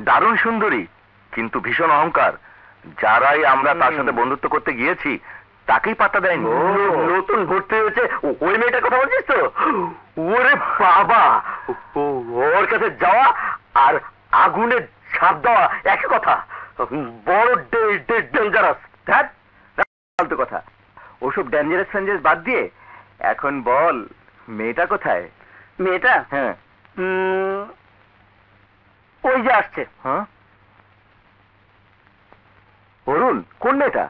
দারুণ সুন্দরী, কিন্তু ভীষণ অহংকার। যারাই আমরা তার সাথে বন্ধুত্ব করতে গিয়েছি তাকেই পাত্তা দেয়নি। নতুন ভর্তি হয়েছে ওই মেয়েটার কথা বলছিস তো? ওরে বাবা, ওর কাছে যাওয়া আর আগুনে ছাপ দেওয়া একই কথা। বড় ডেঞ্জারাস। ফালতু কথা, ওসব ডেঞ্জারাস ফেঞ্জারাস বাদ দিয়ে এখন বল মেয়েটা কোথায়? মেয়েটা? হ্যাঁ। ওই যে আসছে। হ্যাঁ, অরুণ? কোন মেয়েটা?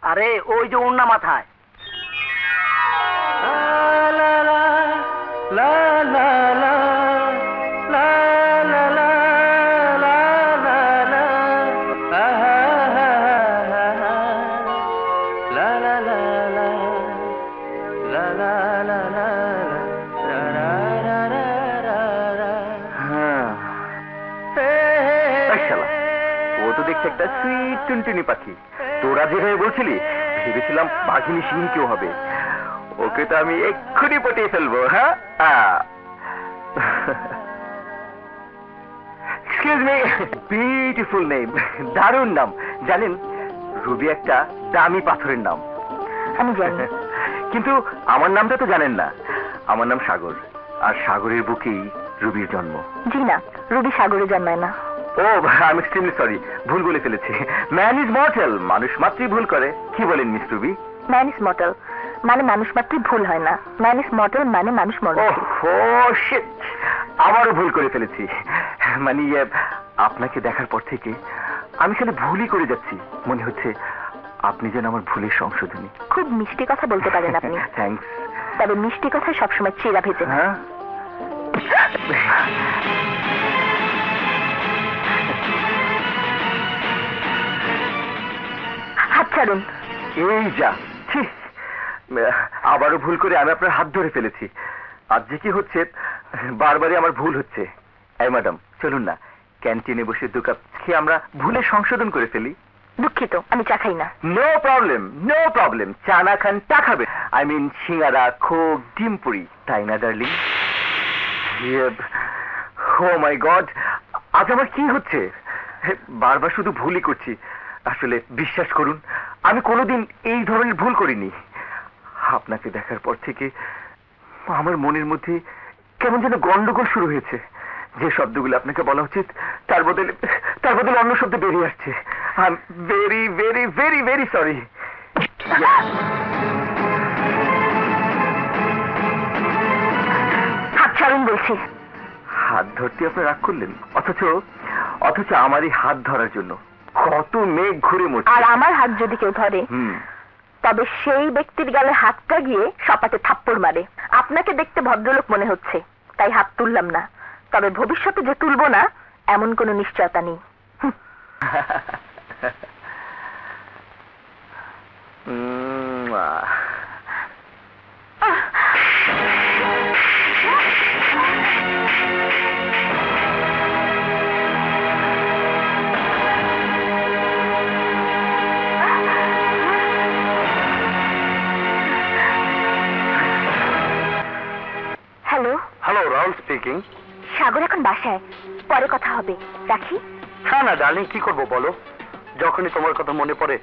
আরে ওই যে ওড়না মাথায়। ও তো দেখছে একটা সুইট টুনটুনি পাখি। তোরা যেভাবে বলছিলি ভেবেছিলাম বাঘিনী সিং কেউ হবে। ওকে তো আমি এক্ষুনি পটিয়ে ফেলবো। হ্যাঁ, এক্সকিউজ মি, বিউটিফুল নেম, দারুণ নাম। জানেন, রুবি একটা দামি পাথরের নাম। আমি জানি, কিন্তু আমার নামটা তো জানেন না। আমার নাম সাগর, আর সাগরের বুকেই রুবির জন্ম। জি না, রুবি সাগরে জন্মায় না। ও, আই এম এক্সট্রিমলি সরি, ভুল বলে ফেলেছি। ম্যান ইজ মর্টাল, মানুষ মাত্রই ভুল করে। কি বলেন miss Ruby? Man is mortal মানে মানুষ মাত্রই ভুল হয় না, ম্যান ইজ মর্টাল মানে মানুষ মরে। শিট, আবারও ভুল করে ফেলেছি। মানে আপনাকে দেখার পর থেকে আমি খালি ভুলই করে যাচ্ছি। মনে হচ্ছে আপনি যেন আমার ভুলের সংশোধনী। খুব মিষ্টি কথা বলতে পারেন আপনি। থ্যাঙ্কস। তবে মিষ্টি কথা সবসময় চিরা ভেজে। হ্যাঁ, হাত ছাড়ুন। এই যা, আবারও ভুল করে আমি আপনার হাত ধরে ফেলেছি। আজ যে কি হচ্ছে, বারবারই আমার ভুল হচ্ছে। এই ম্যাডাম, চলুন না ক্যান্টিনে বসে 2 কাপ খেয়ে আমরা ভুলের সংশোধন করে ফেলি। দুঃখিত, আমি চা খাই না। No problem, no problem. চা না খান, চা খাবে। আই মিন সিঙ্গারা, খোক, ডিম পুরি, তাই না ডার্লিং? ও মাই গড, আজ আমার কি হচ্ছে? বারবার শুধু ভুলই করছি। আসলে বিশ্বাস করুন, আমি কোনোদিন এই ধরনের ভুল করিনি। আপনাকে দেখার পর থেকে আমার মনের মধ্যে কেমন যেন গন্ডগোল শুরু হয়েছে। যে শব্দগুলো আপনাকে বলা উচিত তার বদলে অন্য শব্দ বেরিয়ে আসছে। I am very very very very sorry. হাত ছাড়ুন বলছি। হাত ধরতে আপনি রাগ করলেন, অথচ আমারই হাত ধরার জন্য কত মেঘ ঘুরে মরছে। আর আমার হাত যদি কেউ ধরে, তবে সেই ব্যক্তির গালে হাতটা গিয়ে সপাতে থাপ্পড় মারে। আপনাকে দেখতে ভদ্রলোক মনে হচ্ছে, তাই হাত তুললাম না। তবে ভবিষ্যতে যে তুলবো না এমন কোনো নিশ্চয়তা নেই। Hello. Hello, Rahul speaking. Sagar এখন বাসায়, পরে কথা হবে, রাখি। হ্যাঁ না ডার্লিং, কি করবো বলো? যখনই তোমার কথা মনে পড়ে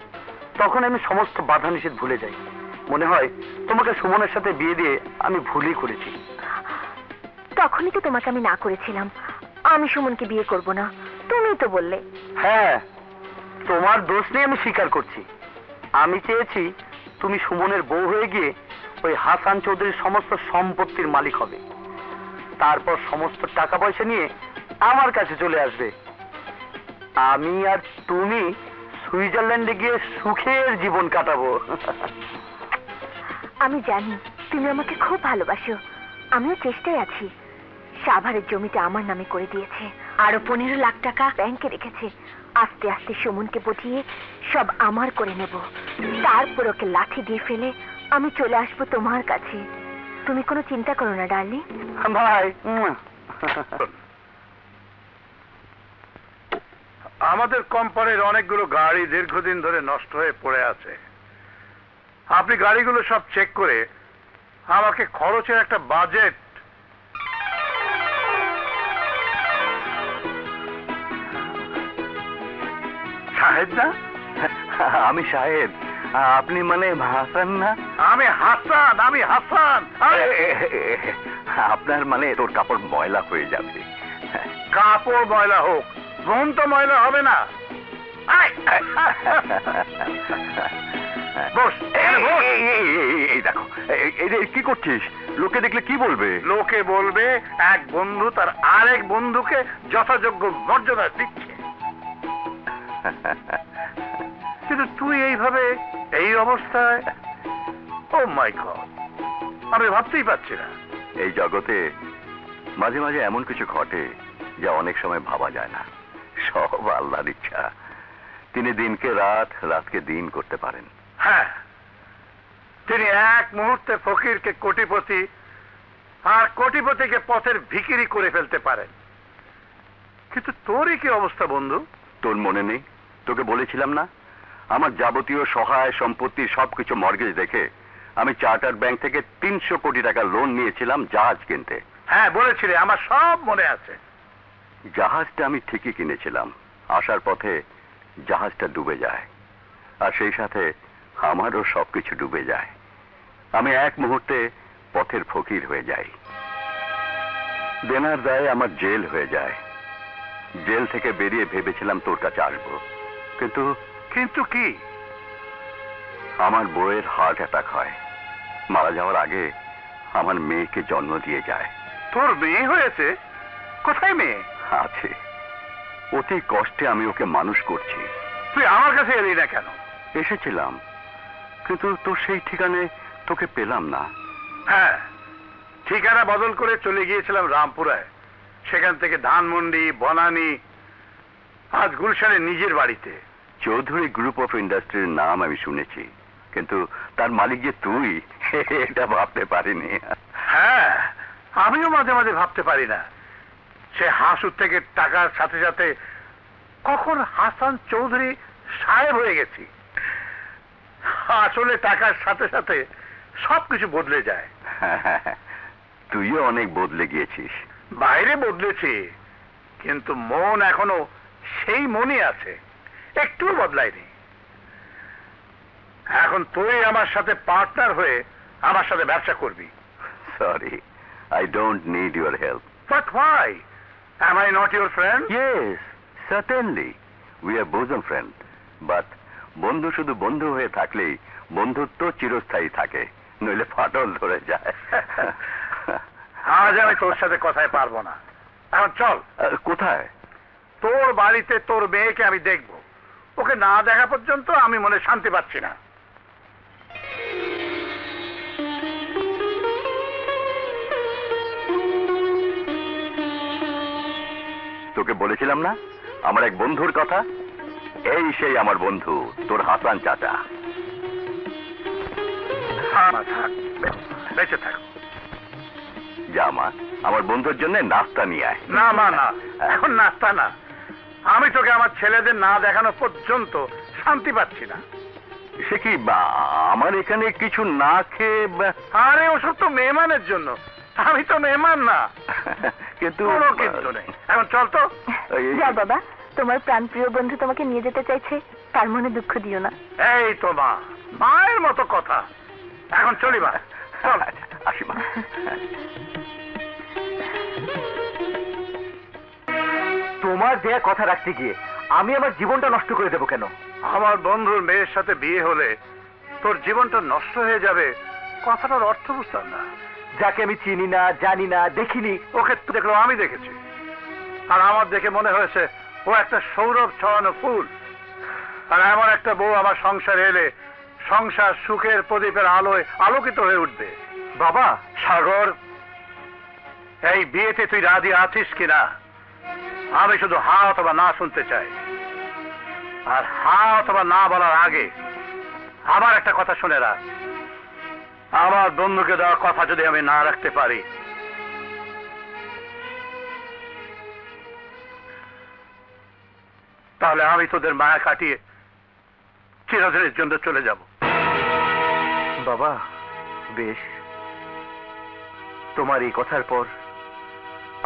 তখন আমি সমস্ত বাধা নিষেধ ভুলে যাই। মনে হয় তোমাকে সুমনের সাথে বিয়ে দিয়ে আমি ভুলই করেছি। তখনই তো তোমাকে আমি না করেছিলাম, আমি সুমনকে বিয়ে করব না। তুমিই তো বললে। হ্যাঁ, তোমার দোষ নেই, আমি স্বীকার করছি। আমি চেয়েছি তুমি সুমনের বউ হয়ে গিয়ে ওই হাসান চৌধুরীর সমস্ত সম্পত্তির মালিক হবে, তারপর সমস্ত টাকা পয়সা নিয়ে আমার কাছে চলে আসবে। আমি আর তুমি সুইজারল্যান্ডে গিয়ে সুখের জীবন কাটাবো। আমি জানি তুমি আমাকে খুব ভালোবাসো, আমিও চেষ্টায় আছি। সাভারের জমিটা আমার নামে করে দিয়েছে, আরো 15 লাখ টাকা ব্যাংকে রেখেছে। আস্তে আস্তে সুমনকে বুঝিয়ে সব আমার করে নেব, তারপর ওকে লাঠি দিয়ে ফেলে আমি চলে আসবো তোমার কাছে। তুমি কোনো চিন্তা করো না ডার্লিং। ভাই, আমাদের কোম্পানির অনেকগুলো গাড়ি দীর্ঘদিন ধরে নষ্ট হয়ে পড়ে আছে। আপনি গাড়িগুলো সব চেক করে আমাকে খরচের একটা বাজেট শাহেদ না? আমি সাহেব, আপনি মানে হাসান না? আমি হাসান, আমি হাসান। আপনার মানে তোর কাপড় ময়লা হয়ে যাবে। কাপড় ময়লা হোক, মন তো ময়লা হবে না। আয়। বস, বস। এই দেখো, এই কি করছিস? লোকে দেখলে কি বলবে? লোকে বলবে এক বন্ধু তার আরেক বন্ধুকে যথাযোগ্য মর্যাদা দিচ্ছে। কিন্তু তুই এইভাবে, এই অবস্থায়, ও মাই গড, আমি ভাবতেই পারছি না। এই জগতে মাঝে মাঝে এমন কিছু ঘটে যা অনেক সময় ভাবা যায় না। সব আল্লাহর ইচ্ছা। তিনি দিনকে রাত, রাতকে দিন করতে পারেন। হ্যাঁ, তিনি এক মুহূর্তে ফকিরকে কোটিপতি আর কোটিপতিকে পথের ভিখিরি করে ফেলতে পারেন। কিন্তু তোরই কি অবস্থা বন্ধু? তোর মনে নেই? তোকে বলেছিলাম না, আমার যাবতীয় সহায় সম্পত্তি সবকিছু মর্গেজ দেখে আমি চার্টার ব্যাংক থেকে 300 কোটি টাকা লোন নিয়েছিলাম জাহাজ কিনতে। হ্যাঁ বলেছিলে, আমার সব মনে আছে। জাহাজটা আমি ঠিকই কিনেছিলাম। আসার পথে জাহাজটা ডুবে যায়, আর সেই সাথে আমারও সবকিছু ডুবে যায়। আমি এক মুহূর্তে পথের ফকির হয়ে যাই। দেনার দায়ে আমার জেল হয়ে যায়। জেল থেকে বেরিয়ে ভেবেছিলাম তোর কাছে আসবো, কিন্তু কিন্তু কি? আমার বউয়ের হার্ট অ্যাটাক হয়। মারা যাওয়ার আগে আমার মেয়েকে জন্ম দিয়ে যায়। তোর মেয়ে হয়েছে? কোথায় মেয়ে? আছে, অতি কষ্টে আমি ওকে মানুষ করছি। তুই আমার কাছে এলি না কেন? এসেছিলাম, কিন্তু তোর সেই ঠিকানে তোকে পেলাম না। হ্যাঁ, ঠিকানা বদল করে চলে গিয়েছিলাম রামপুরায়। সেখান থেকে ধানমন্ডি, বনানী, আজ গুলশানে নিজের বাড়িতে। চৌধুরী গ্রুপ অফ ইন্ডাস্ট্রির নাম আমি শুনেছি, কিন্তু তার মালিক যে তুই এটা ভাবতে পারিনি। হ্যাঁ, আমিও মাঝে মাঝে ভাবতে পারি না সে হাসুর থেকে টাকার সাথে সাথে কখন হাসান চৌধুরী সাহেব হয়ে গেছি। আসলে টাকার সাথে সাথে সবকিছু বদলে যায়। তুইও অনেক বদলে গিয়েছিস। বাইরে বদলেছি, কিন্তু মন এখনো সেই মনই আছে, একটুও বদলায়নি। এখন তুই আমার সাথে পার্টনার হয়ে আমার সাথে ব্যবসা করবি। Sorry, I don't need your help. But why? Am I not your friend? Yes, certainly. We are bosom friends. But বন্ধু শুধু বন্ধু হয়ে থাকলেই বন্ধুত্ব চিরস্থায়ী থাকে, নইলে ফাটল ধরে যায়। আজ আমি তোর সাথে কথায় পারবো না। এখন চল। কোথায়? তোর বাড়িতে তোর মেয়েকে আমি দেখব। ওকে না দেখা পর্যন্ত আমি মনে শান্তি পাচ্ছি না। তোকে বলেছিলাম না আমার এক বন্ধুর কথা? এই সেই আমার বন্ধু, তোর হাসান চাচা। থাক, বেঁচে থাক। যা মা, আমার বন্ধুর জন্য নাস্তা নিয়ে আয়। না মা, না, এখন নাস্তা না। আমি তোকে আমার ছেলেদের না দেখানো পর্যন্ত শান্তি পাচ্ছি না। সে কি, আমার এখানে কিছু না খেয়ে? আরে ওসব তো মেহমানের জন্য, আমি তো মেহমান না। কিন্তু কোনো কিন্তু নেই। এখন চল তো। যাও বাবা, তোমার প্রাণপ্রিয় বন্ধু তোমাকে নিয়ে যেতে চাইছে, তার মনে দুঃখ দিও না। এই তো মা, মায়ের মতো কথা। এখন চলি মা, চল। আসি মা। তোমার দেয়া কথা রাখতে গিয়ে আমি আমার জীবনটা নষ্ট করে দেবো কেন? আমার বন্ধুর মেয়ের সাথে বিয়ে হলে তোর জীবনটা নষ্ট হয়ে যাবে, কথাটার অর্থ বুঝতাম না। যাকে আমি চিনি না, জানি না, দেখিনি, ওকে তো দেখলো আমি দেখেছি, আর আমার দেখে মনে হয়েছে ও একটা সৌরভ ছড়ানো ফুল। আর এমন একটা বউ আমার সংসারে এলে সংসার সুখের প্রদীপের আলোয় আলোকিত হয়ে উঠবে। বাবা। সাগর, এই বিয়েতে তুই রাজি আছিস কিনা আমি শুধু হা অথবা না শুনতে চাই। আর হা অথবা না বলার আগে আমার একটা কথা শুনে রাখ, আমার বন্ধুকে দেওয়া কথা যদি আমি না রাখতে পারি, তাহলে আমি তোদের মায়া কাটিয়ে চিরদিনের জন্য চলে যাব। বাবা, বেশ, তোমার এই কথার পর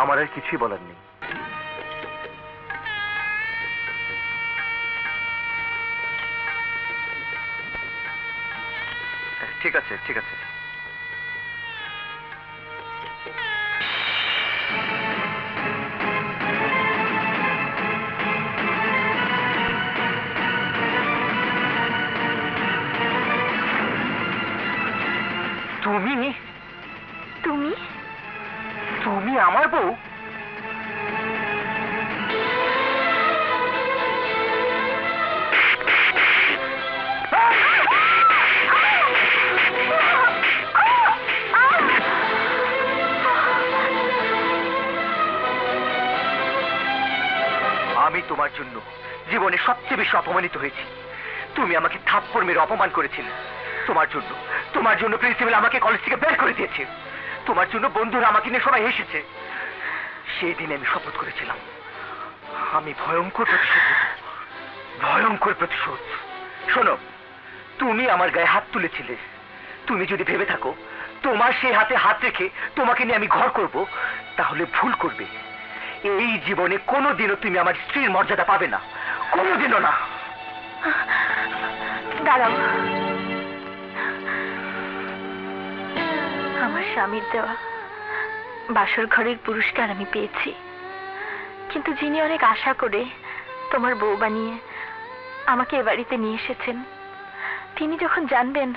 আমার আর কিছুই বলার নেই। ঠিক আছে ঠিক আছে। তুমি তুমি তুমি আমার বউ? আমি তোমার জন্য জীবনে সবচেয়ে বেশি অপমানিত হয়েছি। তুমি আমাকে থাপ্পড় মেরে অপমান করেছিলে। তোমার জন্য প্রিন্সিপাল আমাকে কলেজ থেকে বের করে দিয়েছে। তোমার জন্য বন্ধুরা আমাকে নিয়ে সবাই হেসেছে। সেই দিনে আমি শপথ করেছিলাম আমি ভয়ঙ্কর প্রতিশোধ নেব, ভয়ঙ্কর প্রতিশোধ। শোনো, তুমি আমার গায়ে হাত তুলেছিলে। তুমি যদি ভেবে থাকো তোমার সেই হাতে হাত রেখে তোমাকে নিয়ে আমি ঘর করব, তাহলে ভুল করবে। এই জীবনে কোনোদিনও তুমি আমার স্ত্রীর মর্যাদা পাবে না, কোনোদিনও না। দাঁড়াও, আমার স্বামীর দেওয়া বাসর ঘরের পুরস্কার আমি পেয়েছি, কিন্তু যিনি অনেক আশা করে তোমার বউ বানিয়ে আমাকে এ বাড়িতে নিয়ে এসেছেন, তিনি যখন জানবেন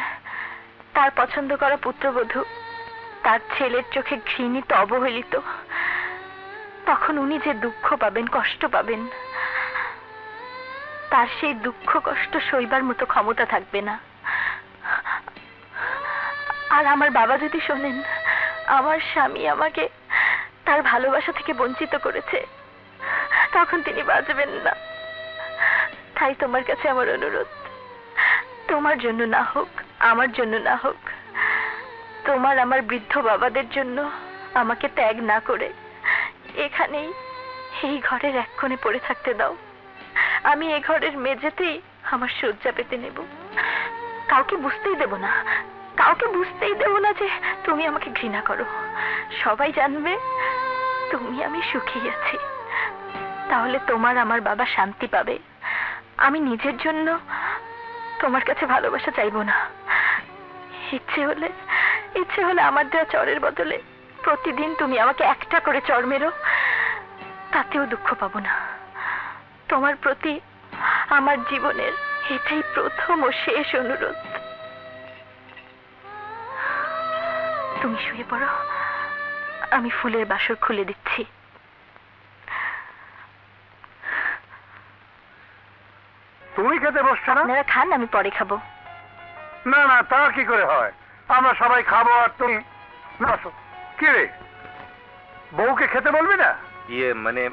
তার পছন্দ করা পুত্রবধূ তার ছেলের চোখে ঘৃণিত অবহেলিত, তখন উনি যে দুঃখ পাবেন, কষ্ট পাবেন, তার সেই দুঃখ কষ্ট সইবার মতো ক্ষমতা থাকবে না। আর আমার বাবা যদি শোনেন আমার স্বামী আমাকে তার ভালোবাসা থেকে বঞ্চিত করেছে, তখন তিনি বাঁচবেন না। তাই তোমার কাছে আমার অনুরোধ, তোমার জন্য না হোক, আমার জন্য না হোক, তোমার আমার বৃদ্ধ বাবাদের জন্য আমাকে ত্যাগ না করে এখানেই এই ঘরের এক কোণে পড়ে থাকতে দাও। আমি এই ঘরের মেঝেতেই আমার শয্যা পেতে নেব। কাউকে বুঝতেই দেব না, কাউকে বুঝতেই দেব না যে তুমি আমাকে ঘৃণা করো। সবাই জানবে তুমি আমি সুখী আছি। তাহলে তোমার আমার বাবা শান্তি পাবে। আমি নিজের জন্য তোমার কাছে ভালোবাসা চাইবো না। ইচ্ছে হলে আমার দেওয়া চরের বদলে প্রতিদিন তুমি আমাকে একটা করে চর মেরো, তাতেও দুঃখ পাবো না। তোমার প্রতি আমার জীবনের এটাই প্রথম ও শেষ অনুরোধ। তুমি শুয়ে পড়ো, আমি ফুলের বাসর খুলে দিচ্ছি। তুমি খেতে বসছো না? আপনারা খান, আমি পরে খাবো। না না, তা কি করে হয়? আমরা সবাই খাবো আর তুমি না। কি রে, বউকে খেতে বলবি না? মানে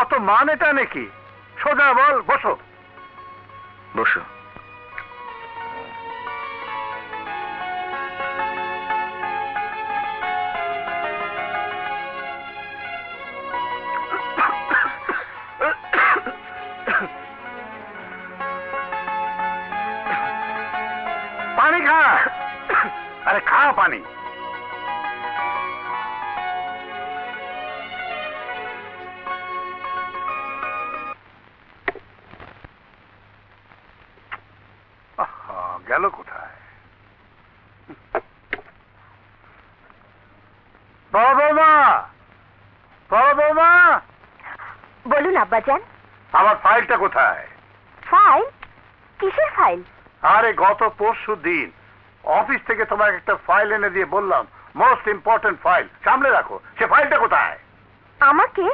অত মানেটা নাকি? সোজা বল, বসো। বসো। পানি খা। আরে খা পানি। গেল কোথায়? বৌমা, বৌমা, বলুন আব্বাজান। আমার ফাইলটা কোথায়? ফাইল? কিসের ফাইল? আরে গত পরশু দিন অফিস থেকে তোমার একটা ফাইল এনে দিয়ে বললাম মোস্ট ইম্পর্টেন্ট ফাইল, সামলে রাখো। সে ফাইলটা কোথায়? আমাকে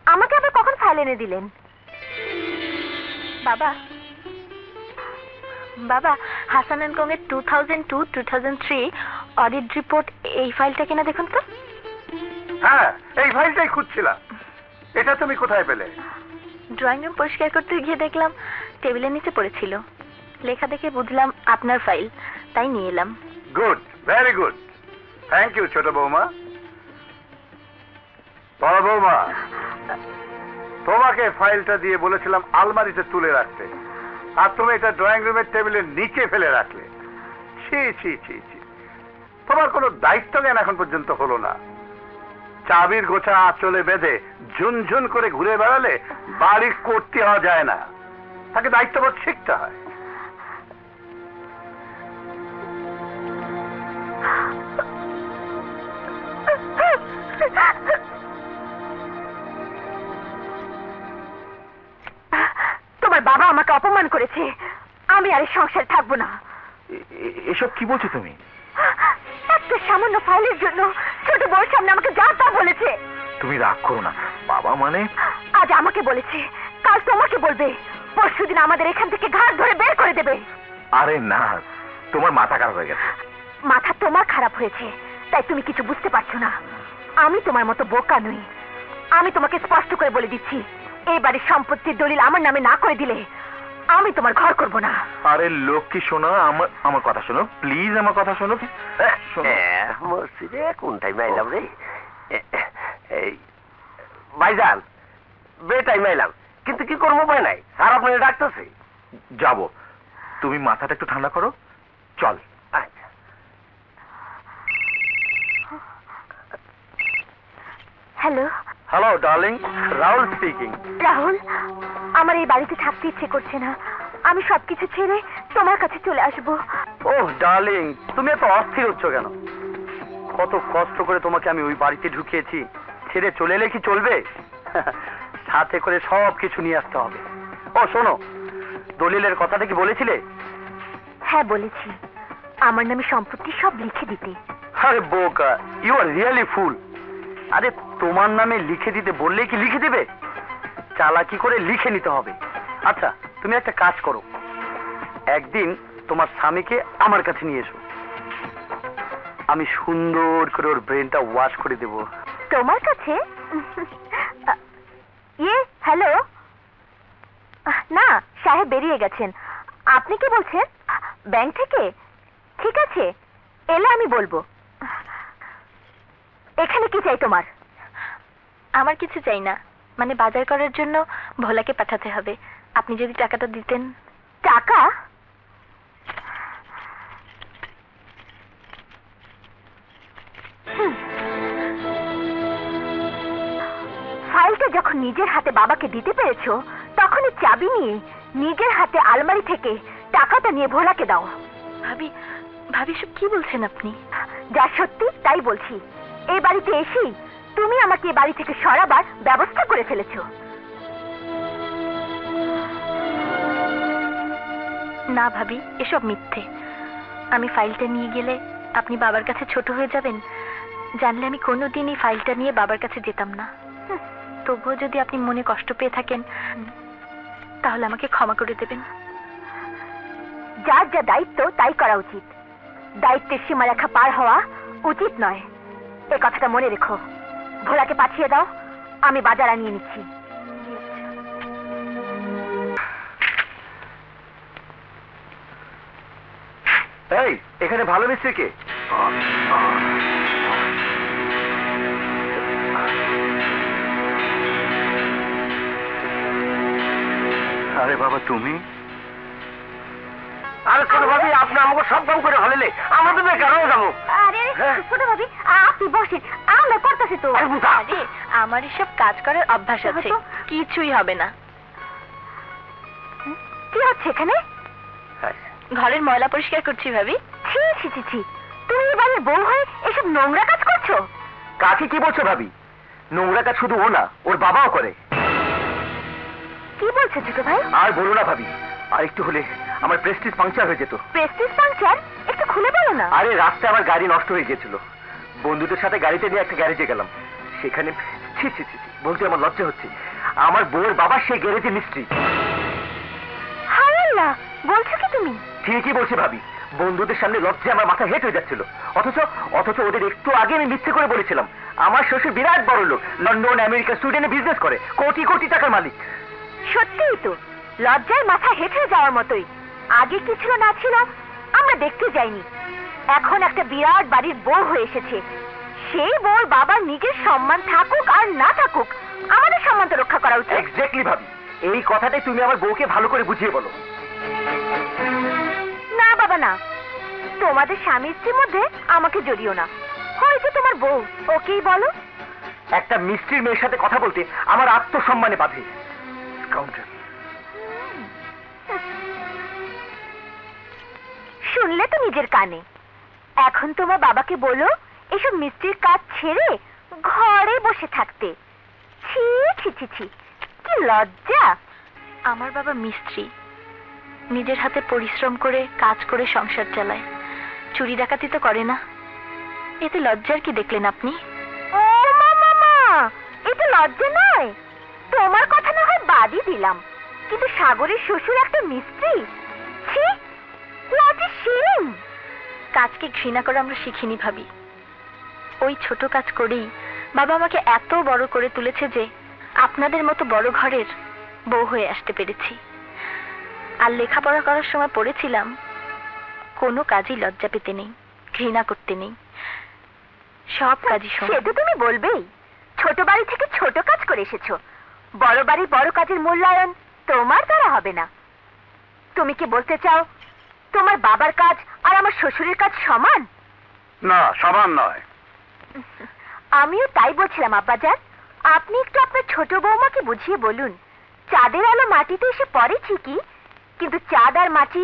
আমাকে আবার কখন ফাইল এনে দিলেন? বাবা, হাসান এন্ড কং এর 2002-2003 অডিট রিপোর্ট, এই ফাইলটা কিনা দেখুন তো। হ্যাঁ, এই ফাইলটাই খুঁজছিলাম। এটা তুমি কোথায় পেলে? ড্রয়িং রুম পরিষ্কার করতে গিয়ে দেখলাম টেবিলের নিচে পড়েছিল। লেখা দেখে বুঝলাম আপনার ফাইল, তাই নিয়ে এলাম। Good, very good, thank you ছোট বৌমা। বড় বৌমা, তোমাকে ফাইলটা দিয়ে বলেছিলাম আলমারিতে তুলে রাখতে, আর তুমি এটা ড্রয়িং রুমের টেবিলের নিচে ফেলে রাখলে। ছি ছি ছি ছি, তোমার কোনো দায়িত্ব জ্ঞান এখন পর্যন্ত হলো না। চাবির গোছা আঁচলে বেঁধে ঝুনঝুন করে ঘুরে বেড়ালে বাড়ি করতে হওয়া যায় না, তাকে দায়িত্ববোধ শিখতে হয়। করেছে। আমি আর এই সংসারে থাকবো না। এসব কি বলছো তুমি? একটা সামান্য ফাইলের জন্য ছোট বউর সামনে আমাকে যা তা বলেছে। তুমি রাগ করো না, বাবা মানে। আজ আমাকে বলেছে, কাল তোমাকে বলবে, পরশুদিন আমাদের এখান থেকে ঘাট ধরে বের করে দেবে। আরে না, তোমার মাথা খারাপ হয়ে গেছে। মাথা তোমার খারাপ হয়েছে, তাই তুমি কিছু বুঝতে পারছো না। আমি তোমার মতো বোকা নই। আমি তোমাকে স্পষ্ট করে বলে দিচ্ছি, এই বাড়ির সম্পত্তির দলিল আমার নামে না করে দিলে আমি তোমার ঘর করব না। আরে লক্ষ্মী শোনো, আমার কথা শোনো প্লিজ, আমার কথা শোনো। শোনো। মসজিদে কোন টাইমে আইলাম রে? এই ভাইজান, বে টাইমে আইলাম, কিন্তু কি করবো উপায় নাই, স্যার আপনাকে ডাকতেছে। যাবো, তুমি মাথাটা একটু ঠান্ডা করো, চল। আচ্ছা। Hello hello darling, Rahul speaking. Rahul, আমার এই বাড়িতে থাকতে ইচ্ছে করছে না। আমি সবকিছু ছেড়ে তোমার কাছে চলে আসবো। ওহ ডার্লিং, তুমি এত অস্থির হচ্ছ কেন? কত কষ্ট করে তোমাকে আমি ওই বাড়িতে ঢুকিয়েছি, ছেড়ে চলে এলে কি চলবে? সাথে করে সব কিছু নিয়ে আসতে হবে। ও শোনো, দলিলের কথাটা কি বলেছিলে? হ্যাঁ বলেছি, আমার নামে সম্পত্তি সব লিখে দিতে। আরে বোকা, ইউ আর রিয়েলি ফুল। আরে তোমার নামে লিখে দিতে বললেই কি লিখে দেবে? চালাকি করে লিখে নিতে হবে। আচ্ছা তুমি একটা কাজ করো, একদিন তোমার স্বামীকে আমার কাছে নিয়ে এসো, আমি সুন্দর করে ওর ব্রেনটা ওয়াশ করে দেব। তোমার কাছে? হ্যালো, না সাহেব বেরিয়ে গেছেন। আপনি কি বলছেন? ব্যাংক থেকে? ঠিক আছে, এলে আমি বলবো। এখানে কি চাই তোমার? আমার কিছু চাই না, মানে বাজার করার জন্য ভোলাকে পাঠাতে হবে। আপনি যদি টাকাটা দিতেন। টাকা? ফাইলটা যখন নিজের হাতে বাবাকে দিতে পেরেছো, তখনই চাবি নিয়ে নিজের হাতে আলমারি থেকে টাকাটা নিয়ে ভোলাকে দাও। ভাবি, ভাবি সব কি বলছেন আপনি? যা সত্যি তাই বলছি। এই বাড়িতে এসেই তুমি আমাকে এই বাড়ি থেকে সরাবার ব্যবস্থা করে ফেলেছো। না ভাবি, এসব মিথ্যে। আমি ফাইলটা নিয়ে গেলে আপনি বাবার কাছে ছোট হয়ে যাবেন। জানলে আমি কোনোদিন এই ফাইলটা নিয়ে বাবার কাছে যেতাম না। তবুও যদি আপনি মনে কষ্ট পেয়ে থাকেন, তাহলে আমাকে ক্ষমা করে দেবেন। যার যা দায়িত্ব তাই করা উচিত, দায়িত্বের সীমারেখা পার হওয়া উচিত নয়। এ কথাটা মনে রেখো। ভোলাকে পাঠিয়ে দাও, আমি বাজার আনিয়ে নিচ্ছি। এই, এখানে ভালো মিস্ত্রি কে? আরে বাবা তুমি? আরে ছোট ভাবি, আপনি আমাকে সব কাম করে হলে আমাদের বেকার হয়ে যাবো। আরে ছোট ভাবি, আপনি বসেন, আমরা করতেছি তো। আরে আমার এসব কাজ করার অভ্যাস আছে, কিছুই হবে না। কি হচ্ছে এখানে? ঘরের ময়লা পরিষ্কার করছি ভাবি। ছি ছি ছি ছি, তুমি এই বাড়ির বউ হয়ে এসব নোংরা কাজ করছো? কাকে কি বলছো ভাবি? নোংরা কাজ শুধু ও না, ওর বাবাও করে। কি বলছো ছোট ভাই? আর বলো না ভাবি, আর একটু হলে আমার প্রেস্টিজ পাংচার হয়ে যেত। Prestige puncture? একটু খুলে বলো না। আরে রাস্তায় আমার গাড়ি নষ্ট হয়ে গিয়েছিল, বন্ধুদের সাথে গাড়িতে নিয়ে একটা গ্যারেজে গেলাম। সেখানে ছি ছি ছি ছি, বলতে আমার লজ্জা হচ্ছে, আমার বউয়ের বাবা সেই গ্যারেজে মিস্ত্রি। হায় আল্লাহ, বলছো কি তুমি? ঠিকই বলছি ভাবি, বন্ধুদের সামনে লজ্জায় আমার মাথা হেট হয়ে যাচ্ছিল। অথচ ওদের একটু আগে আমি মিথ্যে করে বলেছিলাম আমার শ্বশুর বিরাট বড় লোক, লন্ডন, আমেরিকা, সুইডেনে বিজনেস করে, কোটি কোটি টাকার মালিক। সত্যিই তো, লজ্জায় মাথা হেঁটে যাওয়ার মতোই। আগে কি ছিল না ছিল আমরা দেখতে যাইনি, এখন একটা বিরাট বাড়ির বউ হয়ে এসেছে। সেই বউর বাবার নিজের সম্মান থাকুক আর না থাকুক, আমাদের সম্মান তো রক্ষা করা উচিত। এক্স্যাক্টলি ভাবি, এই কথাটাই তুমি আমার বউকে ভালো করে বুঝিয়ে বলো। না বাবা না, তোমাদের স্বামী স্ত্রীর মধ্যে আমাকে জড়িও না। হয়তো তোমার বউ, ওকেই বলো। একটা মিস্ত্রির মেয়ের সাথে কথা বলতে আমার আত্মসম্মানে বাধে। স্কাউন্ডার। শুনলে তো নিজের কানে। এখন তোমার বাবাকে বলো এসব মিস্ত্রির কাজ ছেড়ে ঘরে বসে থাকতে। ছি ছি ছি ছি, কি লজ্জা। আমার বাবা মিস্ত্রি, নিজের হাতে পরিশ্রম করে কাজ করে সংসার চালায়, চুরি ডাকাতি তো করে না। এতে লজ্জার কি দেখলেন আপনি? ও মামা, এতে লজ্জা নয়। তোমার কথা না হয় বাদই দিলাম, কিন্তু সাগরের শ্বশুর একটা মিস্ত্রি। ছি, হোয়াট এ শেম! কাজকে ঘৃণা করে আমরা শিখিনি ভাবি। ওই ছোট কাজ করেই বাবা আমাকে এত বড় করে তুলেছে যে আপনাদের মতো বড় ঘরের বউ হয়ে আসতে পেরেছি। আর লেখাপড়া করার সময় পড়েছিলাম, কোনো কাজই লজ্জা পেতে নেই, ঘৃণা করতে নেই, সব কাজই সমান। সে তো তুমি বলবেই, ছোট বাড়ি থেকে ছোট কাজ করে এসেছো, বড় বাড়ি বড় কাজের মূল্যায়ন তোমার দ্বারা হবে না। তুমি কি বলতে চাও তোমার বাবার কাজ আর আমার শ্বশুরের কাজ সমান? না, সমান নয়। আমিও তাই বলছিলাম আব্বাজান। আপনি একটু আপনার ছোট বৌমাকে বুঝিয়ে বলুন, চাঁদের আলো মাটিতে এসে পড়ে ঠিকই, কিন্তু চাঁদ আর মাটি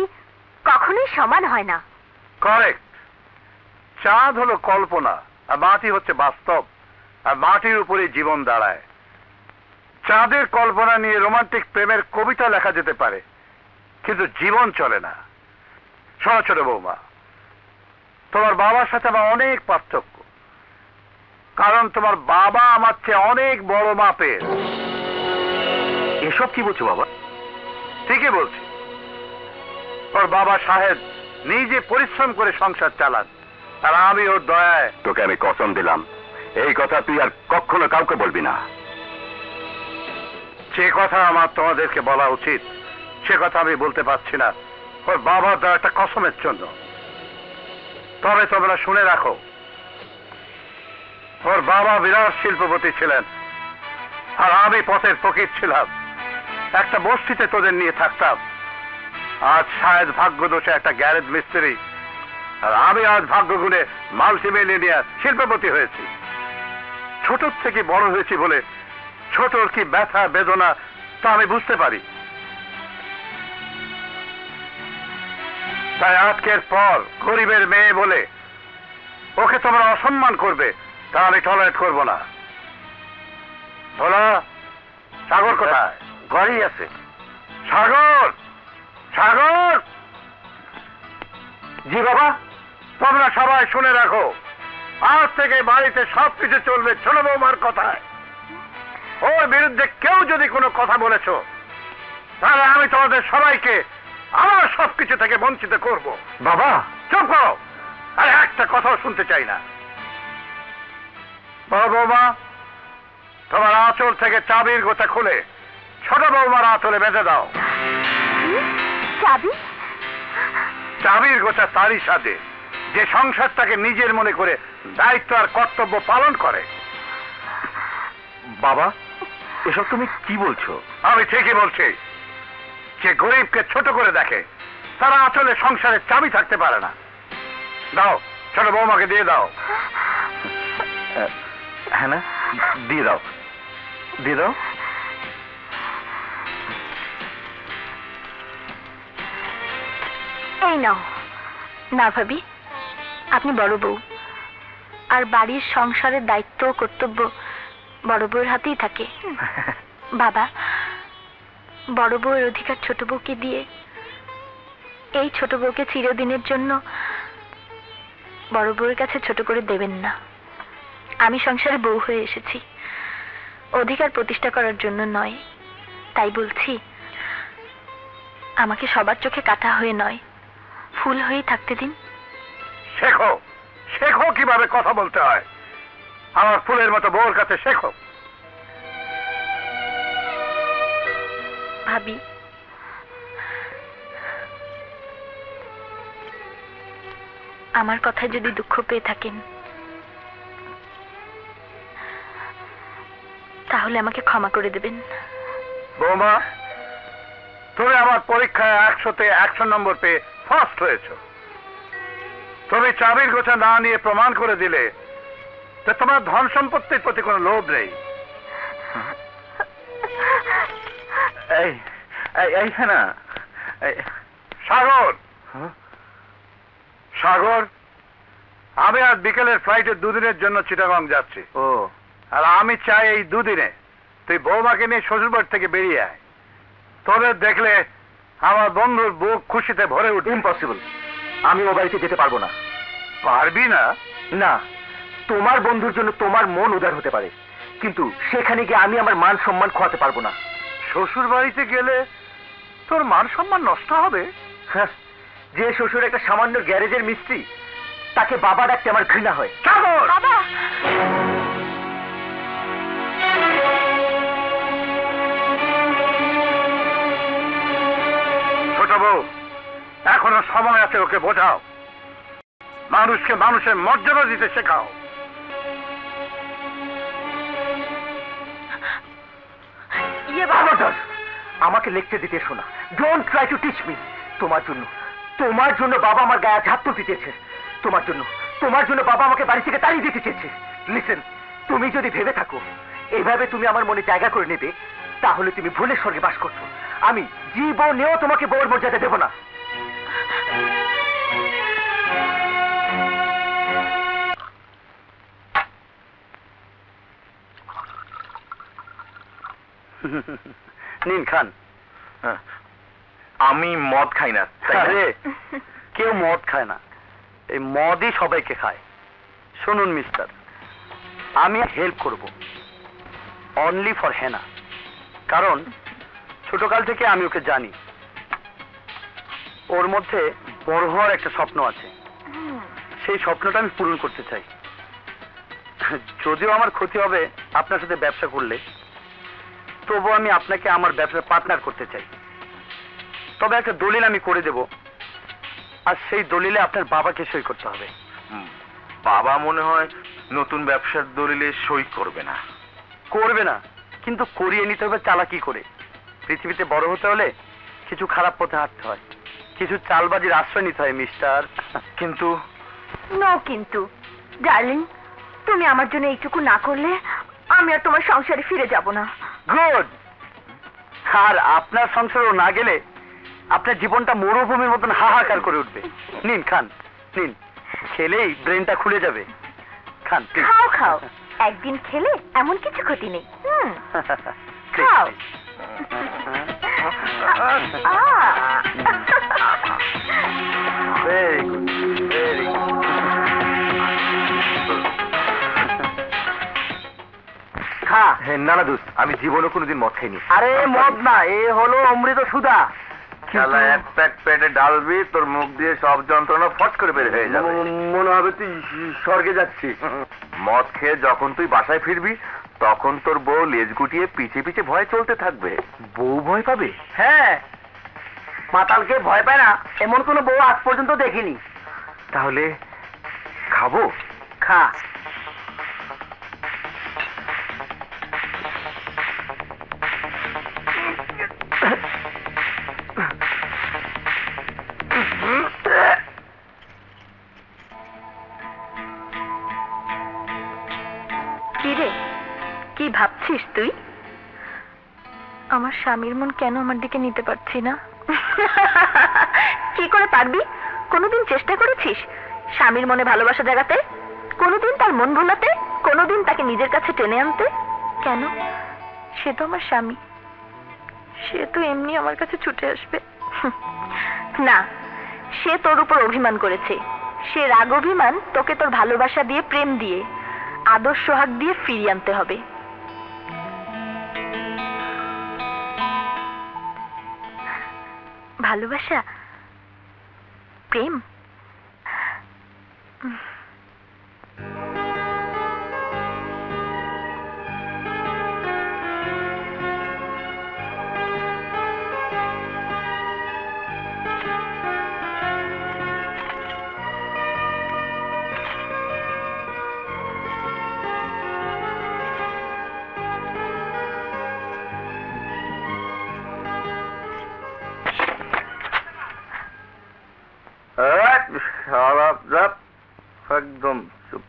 কখনোই সমান হয় না। কারেক্ট। চাঁদ হলো কল্পনা, আর মাটি হচ্ছে বাস্তব, আর মাটির উপরে জীবন দাঁড়ায়। চাঁদের কল্পনা নিয়ে রোমান্টিক প্রেমের কবিতা লেখা যেতে পারে, কিন্তু জীবন চলে না। শোনো ছোট বৌমা, তোমার বাবার সাথে আমার অনেক পার্থক্য, কারণ তোমার বাবা আমার চেয়ে অনেক বড় মাপের। এসব কি বলছো বাবা? ঠিকই বলছি। ওর বাবা সাহেব নিজে পরিশ্রম করে সংসার চালান, আর আমি ওর দয়ায়। তোকে আমি কসম দিলাম, এই কথা তুই আর কখনো কাউকে বলবি না। যে কথা আমার তোমাদেরকে বলা উচিত সে কথা আমি বলতে পারছি না, ওর বাবার দেওয়া একটা কসমের জন্য। তবে তোমরা শুনে রাখো, ওর বাবা বিরাট শিল্পপতি ছিলেন, আর আমি পথের ফকির ছিলাম। একটা বস্তিতে তোদের নিয়ে থাকতাম। আজ শায়দ ভাগ্য দোষে একটা গ্যারেজ মিস্ত্রি, আর আমি আজ ভাগ্য গুণে মাল্টিমিলিয়নিয়ার শিল্পপতি হয়েছি। ছোট থেকে বড় হয়েছি বলে ছোটর কি ব্যথা বেদনা তা আমি বুঝতে পারি। তাই আজকের পর গরিবের মেয়ে বলে ওকে তোমরা অসম্মান করবে, তা আমি টলারেট করব না। ভোলা, সাগর কোথায়? ঘরেই আছে। সাগর, সাগর! জি বাবা। তোমরা সবাই শুনে রাখো, আজ থেকে বাড়িতে সবকিছু চলবে ছোট বৌমার কথায়। ওর বিরুদ্ধে কেউ যদি কোনো কথা বলেছো, তাহলে আমি তোমাদের সবাইকে আমার সবকিছু থেকে বঞ্চিত করব। বাবা চুপ করো, আর একটা কথাও শুনতে চাই না। বড় বৌমা, তোমার আঁচল থেকে চাবির গোছা খুলে ছোট বৌমার আঁচলে বেঁধে দাও। চাবি? চাবির গোছা তারই সাথে যে সংসারটাকে নিজের মনে করে দায়িত্ব আর কর্তব্য পালন করে। বাবা, এসব তুমি কি বলছো? আমি ঠিকই বলছি। যে গরিবকে ছোট করে দেখে তারা আসলে সংসারের চাবি থাকতে পারে না। দাও, ছোট বৌমাকে দিয়ে দাও। হ্যাঁ না, দিয়ে দাও, দিয়ে দাও। এই নাও। না ভাবি, আপনি বড় বউ, আর বাড়ির সংসারের দায়িত্ব ও কর্তব্য বড় বউয়ের হাতেই থাকে। বাবা, বড় বউয়ের অধিকার ছোট বউকে দিয়ে এই ছোট বউকে চিরদিনের জন্য বড় বউয়ের কাছে ছোট করে দেবেন না। আমি সংসারে বউ হয়ে এসেছি, অধিকার প্রতিষ্ঠা করার জন্য নয়। তাই বলছি, আমাকে সবার চোখে কাটা হয়ে নয়, ফুল হয়েই থাকতে দিন। শেখো, শেখো কিভাবে কথা বলতে হয়। আমার ফুলের মতো বউর কাছে শেখো। ভাবি, আমার কথায় যদি দুঃখ পেয়ে থাকেন তাহলে আমাকে ক্ষমা করে দেবেন। বৌমা, তুমি আমার পরীক্ষায় 100-তে 100 নম্বর পেয়ে ফার্স্ট হয়েছো। তুমি চাবির গোছা না নিয়ে প্রমাণ করে দিলে যে তোমার ধন সম্পত্তির প্রতি কোনো লোভ নেই। এই এই হ্যাঁ না। সাগর, হ্যাঁ? সাগর, আমি আজ বিকেলের ফ্লাইটে 2 দিনের জন্য চিটাগং যাচ্ছি। ও, আর আমি চাই এই 2 দিনে তুই বৌমাকে নিয়ে শ্বশুরবাড়ি থেকে বেরিয়ে আয়। তোদের দেখলে আমার বন্ধুর বুক খুশিতে ভরে উঠবে। ইম্পসিবল, আমি ও বাড়িতে যেতে পারবো না। পারবি না? না, তোমার বন্ধুর জন্য তোমার মন উদার হতে পারে, কিন্তু সেখানে গিয়ে আমি আমার মান সম্মান খোয়াতে পারবো না। শ্বশুর বাড়িতে গেলে তোর মান সম্মান নষ্ট হবে। হ্যাঁ, যে শ্বশুর একটা সামান্য গ্যারেজের মিস্ত্রি, তাকে বাবা ডাকতে আমার ঘৃণা হয়। চাকর! বাবা, ছোট বউ, এখনো সময় আছে, ওকে বোঝাও। মানুষকে মানুষের মর্যাদা দিতে শেখাও। ইয়ে বাবা, খবরদার, আমাকে লেকচার দিতে এসো না। Don't try to teach me. তোমার জন্য বাবা আমার গায়ে হাত তুলতে চেয়েছে। তোমার জন্য বাবা আমাকে বাড়ি থেকে তাড়িয়ে দিতে চেয়েছে। লিসেন, তুমি যদি ভেবে থাকো এভাবে তুমি আমার মনে জায়গা করে নেবে, তাহলে তুমি ভুলের স্বর্গে বাস করছো। আমি জীবনেও তোমাকে বউর মর্যাদা দেব না। নিন খান। আমি মদ খাই না। আরে, কেউ মদ খায় না, এই মদই সবাইকে খায়। শুনুন মিস্টার, আমি হেল্প করব অনলি ফর হেনা, কারণ ছোটকাল থেকে আমি ওকে জানি। ওর মধ্যে বড় হওয়ার একটা স্বপ্ন আছে, সেই স্বপ্নটা আমি পূরণ করতে চাই। যদিও আমার ক্ষতি হবে আপনার সাথে ব্যবসা করলে, তবু আমি আপনাকে আমার ব্যবসার পার্টনার করতে চাই। তবে একটা দলিল আমি করে দেব, আর সেই দলিলে আপনার বাবাকে সই করতে হবে। বাবা মনে হয় নতুন ব্যবসার দলিলে সই করবে না। করবে না, কিন্তু করিয়ে নিতে হবে চালাকি করে। পৃথিবীতে বড় হতে হলে কিছু খারাপ পথে হাঁটতে হয়, কিছু চালবাজির আশ্রয় নিতে হয় মিস্টার। কিন্তু নো কিন্তু, ডার্লিং, তুমি আমার জন্য এইটুকু না করলে আমি আর তোমার সংসারে ফিরে যাব না। গুড। আর আপনার সংসারও না গেলে আপনার জীবনটা মরুভূমির মতন হাহাকার করে উঠবে। নিন খান, নিন, খেলেই ব্রেনটা খুলে যাবে। খান please। খাও খাও, একদিন খেলে এমন কিছু ক্ষতি নেই। খাও। Very good, very good. খা। না না দোস্ত, আমি জীবনে কোনোদিন মদ খাইনি। আরে মদ না, এ হলো অমৃত সুধা। শালা এক প্যাক পেটে ডালবি, তোর মুখ দিয়ে সব যন্ত্রণা ফট করে বের হয়ে যাবে। মনে হবে তুই স্বর্গে যাচ্ছিস। মদ খেয়ে যখন তুই বাসায় ফিরবি, তখন তোর বউ লেজ গুটিয়ে পিছে পিছে ভয় চলতে থাকবে। বউ ভয় পাবে? হ্যাঁ, মাতালকে ভয় পায় না এমন কোনো বউ আজ পর্যন্ত দেখিনি। তাহলে খাবো? খা। কি রে, কি ভাবছিস তুই? আমার স্বামীর মন কেন আমার দিকে নিতে পারছি না? কি করে পারবি? কোনোদিন চেষ্টা করেছিস স্বামীর মনে ভালোবাসা জাগাতে? কোনোদিন তার মন ভোলাতে? কোনোদিন তাকে নিজের কাছে টেনে আনতে? কেন? সে তো আমার স্বামী, সে তো এমনি আমার কাছে ছুটে আসবে। না, সে তোর উপর অভিমান করেছে। সে রাগ অভিমান তোকে তোর ভালোবাসা দিয়ে, প্রেম দিয়ে, আদর সোহাগ দিয়ে ফিরিয়ে আনতে হবে। ভালোবাসা, প্রেম, একদম চুপ।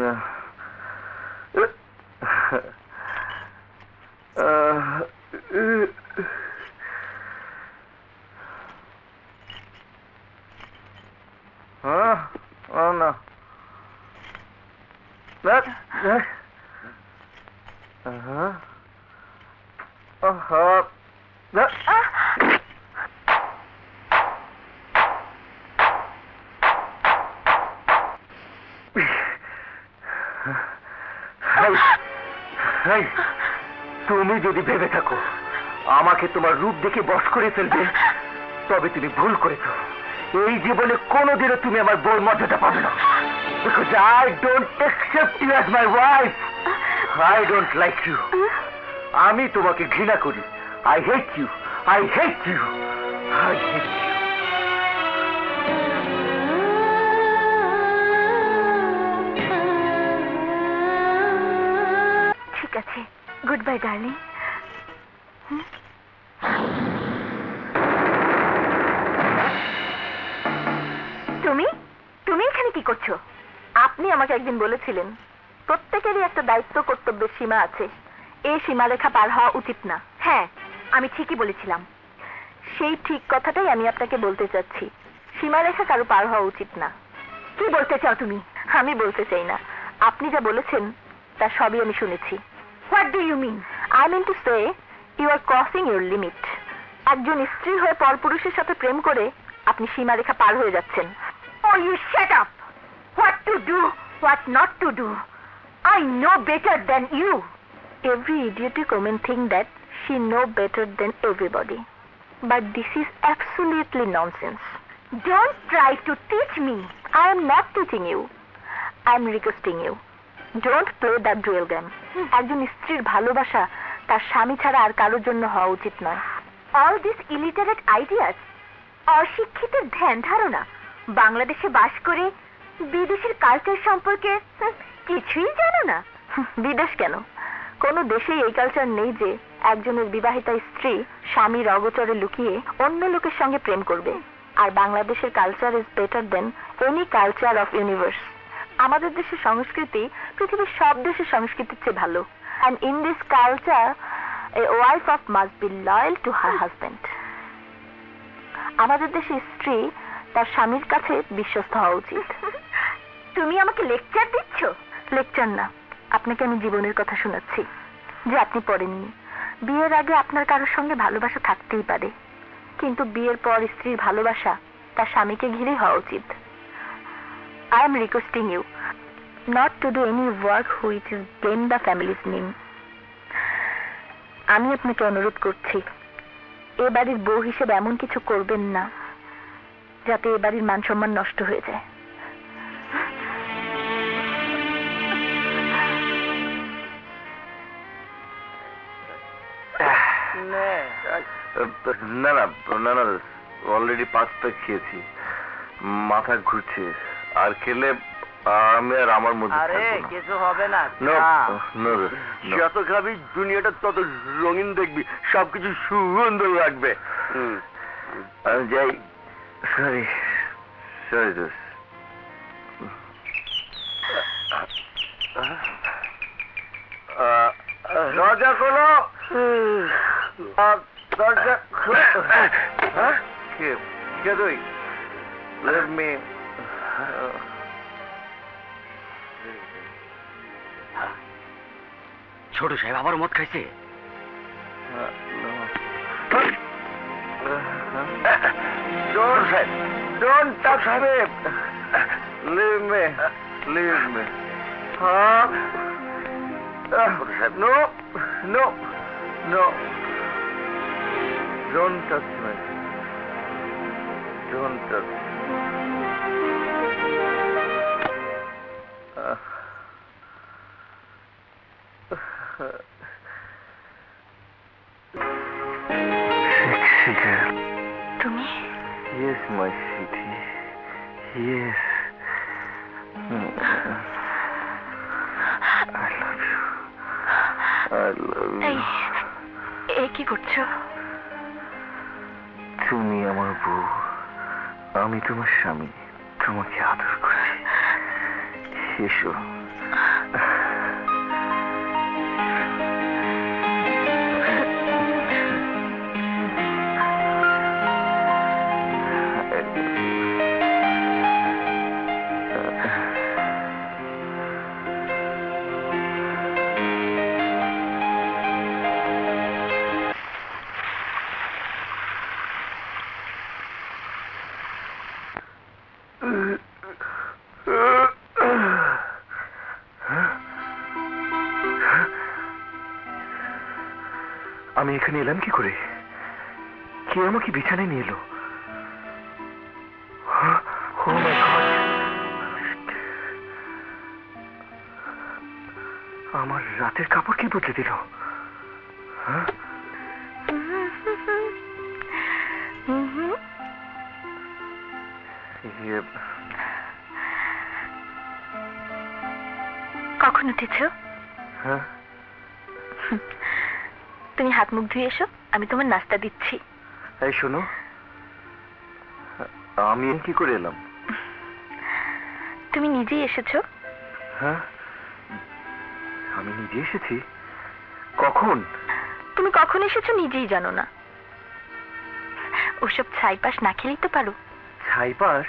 না, আহা, না। এই, এই, তুমি যদি ভেবে থাকো আমাকে তোমার রূপ দেখে বশ করে ফেলবে তবে তুমি ভুল করেছো। এই জীবনে কোনোদিনও তুমি আমার বউর মর্যাদা পাবে না। Because I don't accept you as my wife. I don't like you. আমি তোমাকে ঘৃণা করি। I hate you. I hate you. I hate you. ঠিক আছে, গুড বাই ডার্লিং। তুমি তুমি এখানে কি করছো? আপনি আমাকে একদিন বলেছিলেন প্রত্যেকেরই একটা দায়িত্ব কর্তব্যের সীমা আছে, এই সীমারেখা পার হওয়া উচিত না। হ্যাঁ, আমি ঠিকই বলেছিলাম। সেই ঠিক কথাটাই আমি আপনাকে বলতে চাচ্ছি, সীমারেখা কারো পার হওয়া উচিত না। কি বলতে চাও তুমি? আমি বলতে চাই না, আপনি যা বলেছেন তা সবই আমি শুনেছি। What do you mean? I mean to say you are crossing your limit. একজন স্ত্রী হয়ে পরপুরুষের সাথে প্রেম করে আপনি সীমারেখা পার হয়ে যাচ্ছেন। Oh, you shut up! What to do, what not to do. I know better than you. Every idiotic woman think that she know better than everybody. But this is absolutely nonsense. Don't try to teach me. I am not teaching you. I am requesting you. Don't play that dual game. একজন স্ত্রীর ভালোবাসা তার স্বামী ছাড়া আর কারোর জন্য হওয়া উচিত নয়। All these illiterate ideas, অশিক্ষিতের ধ্যান ধারণা, বাংলাদেশে বাস করে বিদেশের কালচার সম্পর্কে কিছুই জানো না। বিদেশ কেন, কোন দেশে এই কালচার নেই যে একজনের বিবাহিতা স্ত্রী স্বামীর অগোচরে লুকিয়ে অন্য লোকের সঙ্গে প্রেম করবে। আর বাংলাদেশের culture is better than any culture of universe. আমাদের দেশের সংস্কৃতি পৃথিবীর সব দেশের সংস্কৃতির চেয়ে ভালো। And in this culture, a wife of must be loyal to her husband. আমাদের দেশে স্ত্রী তার স্বামীর কাছে বিশ্বস্ত হওয়া উচিত। তুমি আমাকে লেকচার দিচ্ছ? লেকচার না, আপনাকে আমি জীবনের কথা শোনাচ্ছি যে আপনি পড়েননি। বিয়ের আগে আপনার কারোর সঙ্গে ভালোবাসা থাকতেই পারে, কিন্তু বিয়ের পর স্ত্রীর ভালোবাসা তার স্বামীকে ঘিরে হওয়া উচিত। I am requesting you not to do any work which is blame the family's name. আমি আপনাকে অনুরোধ করছি এ বাড়ির বউ হিসেবে এমন কিছু করবেন না যাতে এ বাড়ির মান সম্মান নষ্ট হয়ে যায়। না না না না, অলরেডি 5টা খেয়েছি, মাথা ঘুরছে, আর খেলে আমি আর আমার মধ্যে আরে কিছু হবে না। যত খাবি দুনিয়াটা তত রঙিন দেখবি, সবকিছু সুন্দর লাগবে। আমি যাই। সরি সরি দোস্ত। দরজা খোলো, দরজা খোলো। কে তুই? Let me ছোট সাহেব আবার মদ খাইছে? Don't touch me. Leave me. Leave me. No. No. No. Don't touch me. Don't touch me. Sexy girl. তুমি? Yes, my sweetie. Yes. I love you. I love you. এই কি করছো? তুমি আমার বউ, আমি তোমার স্বামী, তোমাকে আদর করছি। এসো। আমি এখানে এলাম কি করে? কে আমাকে বিছানায় নিয়ে এলো? Oh my God! আমার রাতের কাপড় কে বদলে দিল? হ্যাঁ? কখন উঠেছ? হ্যাঁ, তুমি হাত মুখ ধুয়ে এসো, আমি তোমার নাস্তা দিচ্ছি। এই শোনো, আমি কি করে এলাম? তুমি নিজেই এসেছো। হ্যাঁ, আমি নিজে এসেছি? কখন? তুমি কখন এসেছো নিজেই জানো না। ওসব ছাইপাশ না খেলেই তো পারো। ছাইপাশ?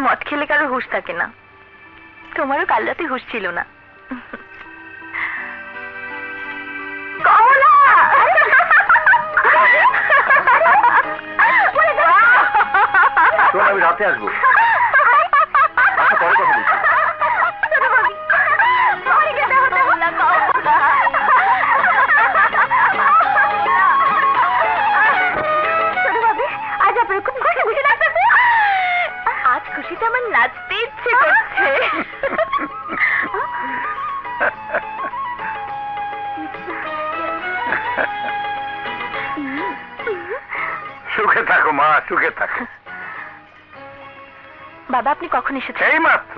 মদ খেলে কারো হুঁশ থাকে না, তোমারও কাল রাতে হুঁশ ছিল না। কমলা! শোন, আমি রাতে আসবো। আচ্ছা, পরে কথা বলছি। আজ খুশিতে আমার নাচতে ইচ্ছে করছে। সুখে থাকো মা, সুখে থাকো। বাবা, আপনি কখন এসেছেন? এই মাত্র।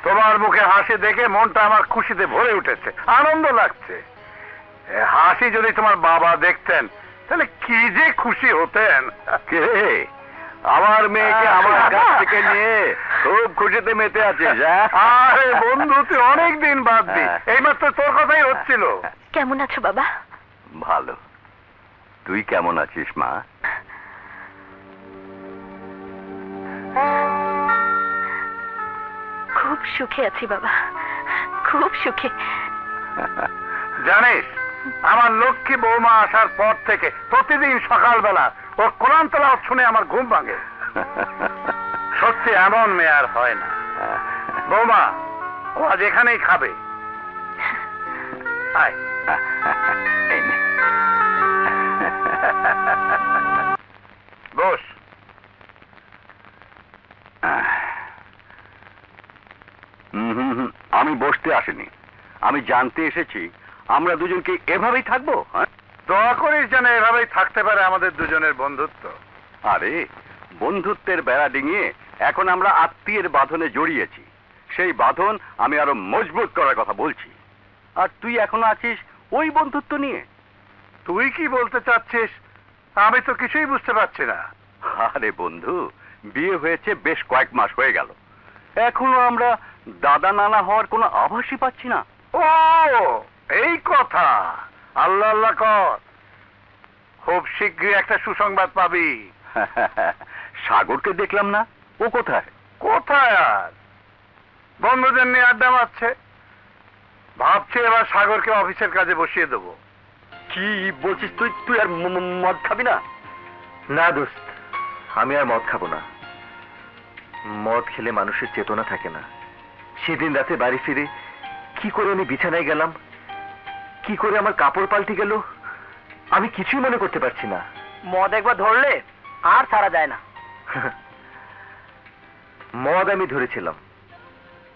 তোমার মুখে হাসি দেখে মনটা আমার খুশিতে ভরে উঠেছে, আনন্দ লাগছে। এ হাসি যদি তোমার বাবা দেখতেন তাহলে কি যে খুশি হতেন। কে? আমার মেয়েকে আমার কাছ থেকে নিয়ে খুব খুশিতে মেতে আছিস? আরে বন্ধু, তুই অনেকদিন বাদ দি, এইমাত্র তোর কথাই হচ্ছিল। কেমন আছো বাবা? ভালো। তুই কেমন আছিস মা? খুব সুখে আছি বাবা, খুব সুখে। জানিস, আমার লক্ষ্মী বৌমা আসার পর থেকে প্রতিদিন সকালবেলা ওর কোরআন তেলাওয়াত শুনে আমার ঘুম ভাঙে। সত্যি এমন মেয়ে আর হয় না। বৌমা, ও আজ এখানেই খাবে। আয়। বস। আমি বসতে আসিনি, আমি জানতে এসেছি আমরা দুজনকে এভাবেই থাকবো। দোয়া করিস যেন এভাবেই থাকতে পারে আমাদের দুজনের বন্ধুত্ব। আরে, বন্ধুত্বের বেড়া ডিঙিয়ে এখন আমরা আত্মীয়ের বাঁধনে জড়িয়েছি। সেই বাঁধন আমি আরো মজবুত করার কথা বলছি, আর তুই এখনো আছিস ওই বন্ধুত্ব নিয়ে। তুই কি বলতে চাচ্ছিস আমি তো কিছুই বুঝতে পারছি না। আরে বন্ধু, বিয়ে হয়েছে বেশ কয়েক মাস হয়ে গেল, এখনো আমরা দাদা নানা হওয়ার কোনো আভাসই পাচ্ছি না। ও এই কথা, আল্লাহ আল্লাহ কর, খুব শীঘ্রই একটা সুসংবাদ পাবি। সাগরকে দেখলাম না, ও কোথায়? কোথায় আর, বন্ধুদের নিয়ে আড্ডা মারছে। ভাবছি এবার সাগরকে অফিসের কাজে বসিয়ে দেবো। কি বলছিস তুই? তুই আর মদ খাবি না? না দোস্ত, আমি আর মদ খাবো না। মদ খেলে মানুষের চেতনা থাকে না। সেদিন রাতে বাড়ি ফিরে কি করে আমি বিছানায় গেলাম, কি করে আমার কাপড় পাল্টে গেল, আমি কিছুই মনে করতে পারছি না। মদ একবার ধরলে আর ছাড়া যায় না। মদ আমি ধরেছিলাম,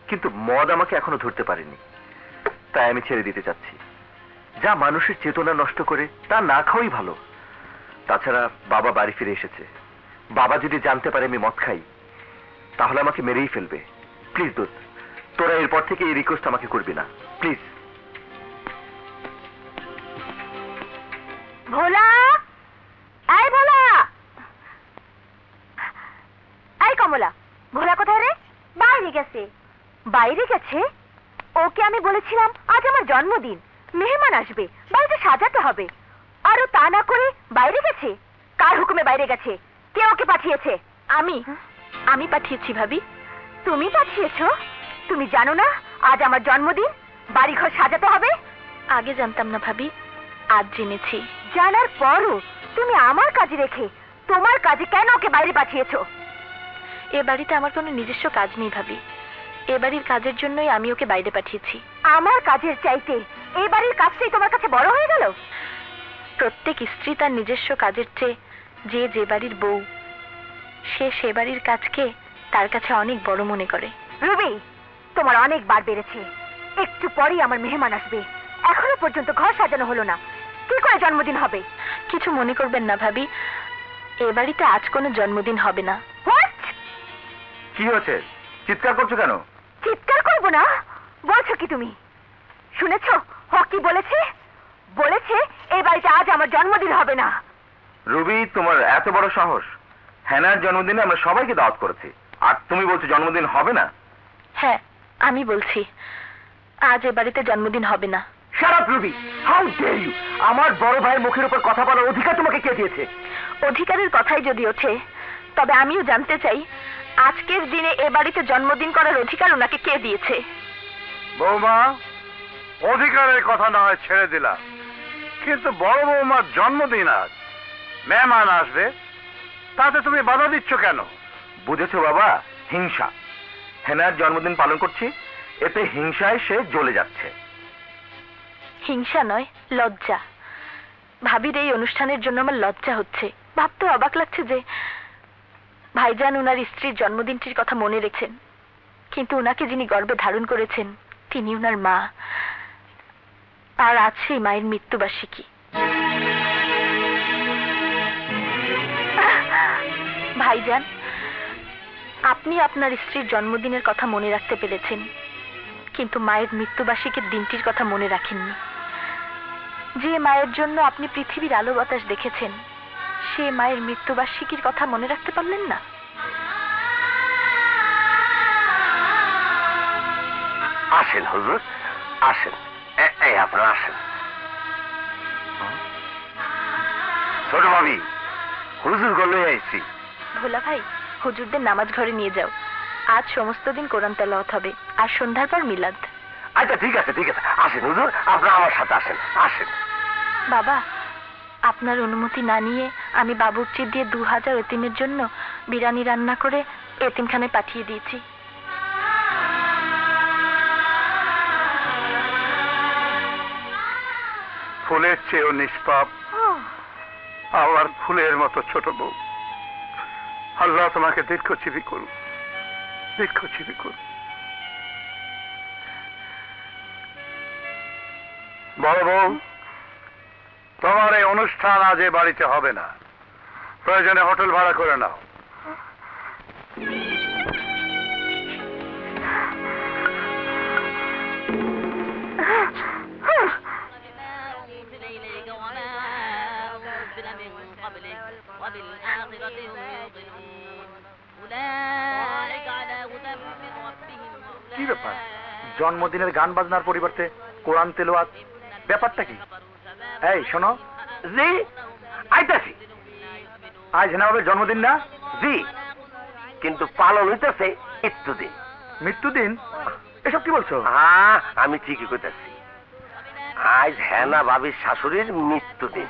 কিন্তু মদ আমাকে এখনো ধরতে পারেনি। তাই আমি ছেড়ে দিতে চাচ্ছি। যা মানুষের চেতনা নষ্ট করে তা না খাওয়াই ভালো। তাছাড়া বাবা বাড়ি ফিরে এসেছে, বাবা যদি জানতে পারে আমি মদ খাই তাহলে আমাকে মেরেই ফেলবে। প্লিজ দোস্ত, তোরা এরপর থেকে এই রিকোয়েস্ট আমাকে করবি না, প্লিজ। ভোলা, এই ভোলা, এই কমলা, ভোলা কোথায় রে? বাইরে গেছে। বাইরে গেছে? ওকে আমি বলেছিলাম আজ আমার জন্মদিন, মেহমান আসবে, বাড়িতে সাজাতে হবে, আর ও তা না করে বাইরে গেছে। কার হুকুমে বাইরে গেছে? কে ওকে পাঠিয়েছে? আমি পাঠিয়েছি ভাবি। তুমি পাঠিয়েছো? তুমি জানো না আজ আমার জন্মদিন, বাড়িঘর সাজাতে হবে? আগে জানতাম না ভাবি, আজ জেনেছি। জানার পরও তুমি আমার কাজে রেখে তোমার কাজে কেন ওকে বাইরে পাঠিয়েছো? এ বাড়িতে আমার কোনো নিজস্ব কাজ নেই ভাবি, এ বাড়ির কাজের জন্যই আমি ওকে বাইরে পাঠিয়েছি। আমার কাজের চাইতে এই বাড়ির কাজটাই তোমার কাছে বড় হয়ে গেল? প্রত্যেক স্ত্রী তার নিজস্ব কাজের চেয়ে যে বাড়ির বউ, সে বাড়ির কাজকে তার কাছে অনেক বড় মনে করে। রুবি, তোমার অনেক বার বেড়েছে। একটু পরেই আমার মেহমান আসবে, এখনো পর্যন্ত ঘর সাজানো হলো না, কি করে জন্মদিন হবে? কিছু মনে করবেন না ভাবি, এ বাড়িতে আজ কোনো জন্মদিন হবে না। হোয়াট? কি হয়েছে, চিৎকার করছো কেন? চিৎকার করবো না? বলছো কি তুমি? শুনেছো ও কি বলেছে? বলেছে এই বাড়িতে আজ আমার জন্মদিন হবে না। রুবি, তোমার এত বড় সাহস! হ্যানার জন্মদিনে আমরা সবাইকে দাওয়াত করেছি, আর তুমি বলছো জন্মদিন হবে না? হ্যাঁ, আমি বলছি আজ এ বাড়িতে জন্মদিন হবে না। Shut up Ruby, how dare you! আমার বড় ভাইয়ের মুখের উপর কথা বলার অধিকার তোমাকে কে দিয়েছে? অধিকারের কথাই যদি ওঠে, তবে আমিও জানতে চাই আজকের দিনে এ বাড়িতে জন্মদিন করার অধিকার ওনাকে কে দিয়েছে? বৌমা, অধিকারের কথা না হয় ছেড়ে দিলাম, কিন্তু বড় বৌমার জন্মদিন আজ, মেহমান আসবে, তাতে তুমি বাধা দিচ্ছ কেন? বুঝেছো বাবা, হিংসা। হেনার জন্মদিন পালন করছি, এতে হিংসায় সে জ্বলে যাচ্ছে। হিংসা নয়, লজ্জা। ভাবির এই অনুষ্ঠানের জন্য আমার লজ্জা হচ্ছে। ভাবতে অবাক লাগছে যে ভাইজান ওনার স্ত্রীর জন্মদিনটির কথা মনে রেখেছেন, কিন্তু ওনাকে যিনি গর্ভে ধারণ করেছেন তিনি ওনার মা। আর আজ সেই মায়ের মৃত্যুবার্ষিকী। ভাইজান, আপনি আপনার স্ত্রীর জন্মদিনের কথা মনে রাখতে পেরেছেন, কিন্তু মায়ের মৃত্যুবার্ষিকীর দিনটির কথা মনে রাখেননি। যে মায়ের জন্য আপনি পৃথিবীর আলো বাতাস দেখেছেন, সে মায়ের মৃত্যুবার্ষিকীর কথা মনে রাখতে পারলেন না। আসেন হুজুর, আসেন। এই আপনারা আসেন। ছোট ভাবি, হুজুর গলে আইছি। ভোলা ভাই, হুজুরদের নামাজ ঘরে নিয়ে যাও। আজ সমস্ত দিন কোরআন তেলাওয়াত হবে, আর সন্ধ্যার পর মিলাদ। আচ্ছা ঠিক আছে, ঠিক আছে, আসেন হুজুর, আপনারা আমার সাথে আসেন, আসেন। বাবা, আপনার অনুমতি না নিয়ে আমি বাবুর্চি দিয়ে 2000 এতিমের জন্য বিরিয়ানি রান্না করে এতিমখানায় পাঠিয়ে দিয়েছি। ফুলের চেয়েও নিষ্পাপ, আবার ফুলের মতো ছোট বউ। আল্লাহ তোমাকে দীর্ঘজীবী করুন, দীর্ঘজীবী করুন। বড় বউ, তোমার এই অনুষ্ঠান আজ এ বাড়িতে হবে না, প্রয়োজনে হোটেল ভাড়া করে নাও। কি ব্যাপার, জন্মদিনের গান বাজনার পরিবর্তে কোরআন তেলাওয়াত, ব্যাপারটা কি? এই শোনো। জি, আইতাছি। আজ হেনাবাবের জন্মদিন না? জি, কিন্তু পালন হইতেছে মৃত্যুদিন। মৃত্যুদিন? এসব কি বলছো? হ্যাঁ, আমি ঠিকই কইতাছি। আজ হেনা ভাবির শাশুড়ির মৃত্যুদিন,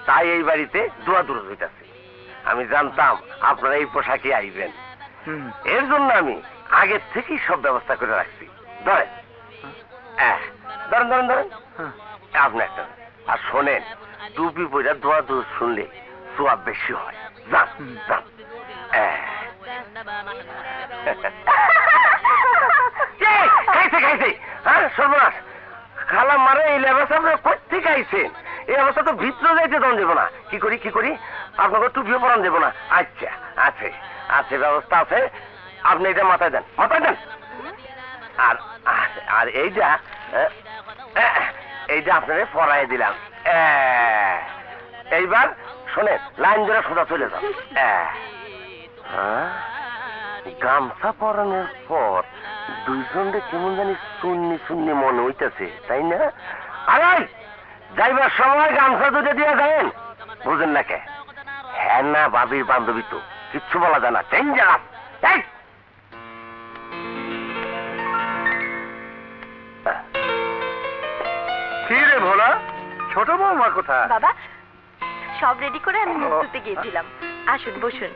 তাই এই বাড়িতে দোয়া দূর হইতাছে। আমি জানতাম আপনারা এই পোশাকে আইবেন, হুম। এর জন্য আমি আগের থেকেই সব ব্যবস্থা করে রাখছি। ধরেন, ধরেন ধরেন ধরেন, হ্যাঁ। আপনি একটা। আর শোনেন, টুপি পরে দোয়া দূর শুনলে সোয়াব বেশি হয়। যান যান। খাইছে খাইছে, হ্যাঁ সর্বনাশ। খালা মারে এই লেবাস আপনার কোথেকে আইছেন? এই অবস্থা তো ভিতরে যাইতে দন দেবো না। কি করি কি করি, আপনাকে টুপিও পরান দেবো না। আচ্ছা, আছে আছে, ব্যবস্থা আছে। আপনি এটা মাথায় দেন, মাথায় দেন। আর আর এইটা আপনারে পরাই দিলাম। এইবার শোনেন, লাইন ধরে সোজা চলে যান। গামছা পরানোর পর দুইজনকে কেমন জানি শূন্য শূন্য মনে হইতেছে, তাই না? আরে যাইবার সময় গামছা দুটো দিয়ে যাবেন, বুঝেন না কে? হ্যাঁ না, বাবির বান্ধবী তো, কিচ্ছু বলা যায় না, ডেঞ্জারাস। কি রে ভোলা, ছোট বৌমা কোথায়? বাবা, সব রেডি করে আমি মুক্ততে গিয়েছিলাম। আসুন বসুন,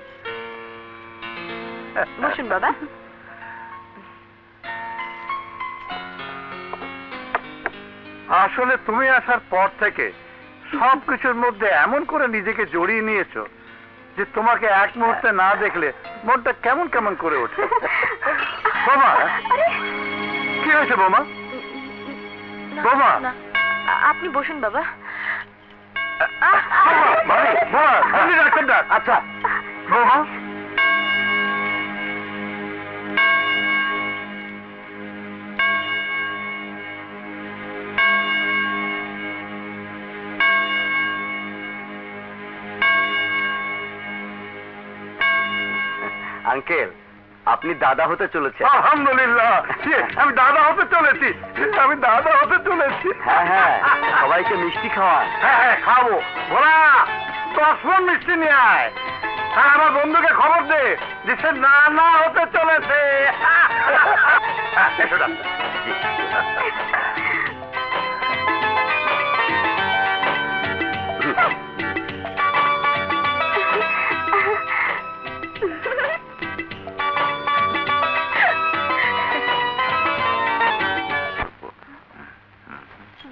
বসুন বাবা। আসলে তুমি আসার পর থেকে সবকিছুর মধ্যে এমন করে নিজেকে জড়িয়ে নিয়েছো যে তোমাকে এক মুহূর্তে না দেখলে মনটা কেমন কেমন করে ওঠে। বোমা, কি হয়েছে বোমা? বোমা, আপনি বসুন বাবা। ডাক্তার ডাক। আচ্ছা বোমা, আঙ্কেল, আপনি দাদা হতে চলেছেন। আলহামদুলিল্লাহ, আমি দাদা হতে চলেছি, আমি দাদা হতে চলেছি। হ্যাঁ হ্যাঁ, সবাইকে মিষ্টি খাওয়ান। হ্যাঁ হ্যাঁ, খাবো। ভোলা, 10 মণ মিষ্টি নিয়ে আয়, আর আমার বন্ধুকে খবর দে যে সে নানা হতে চলেছে। এসো ডাক্তার।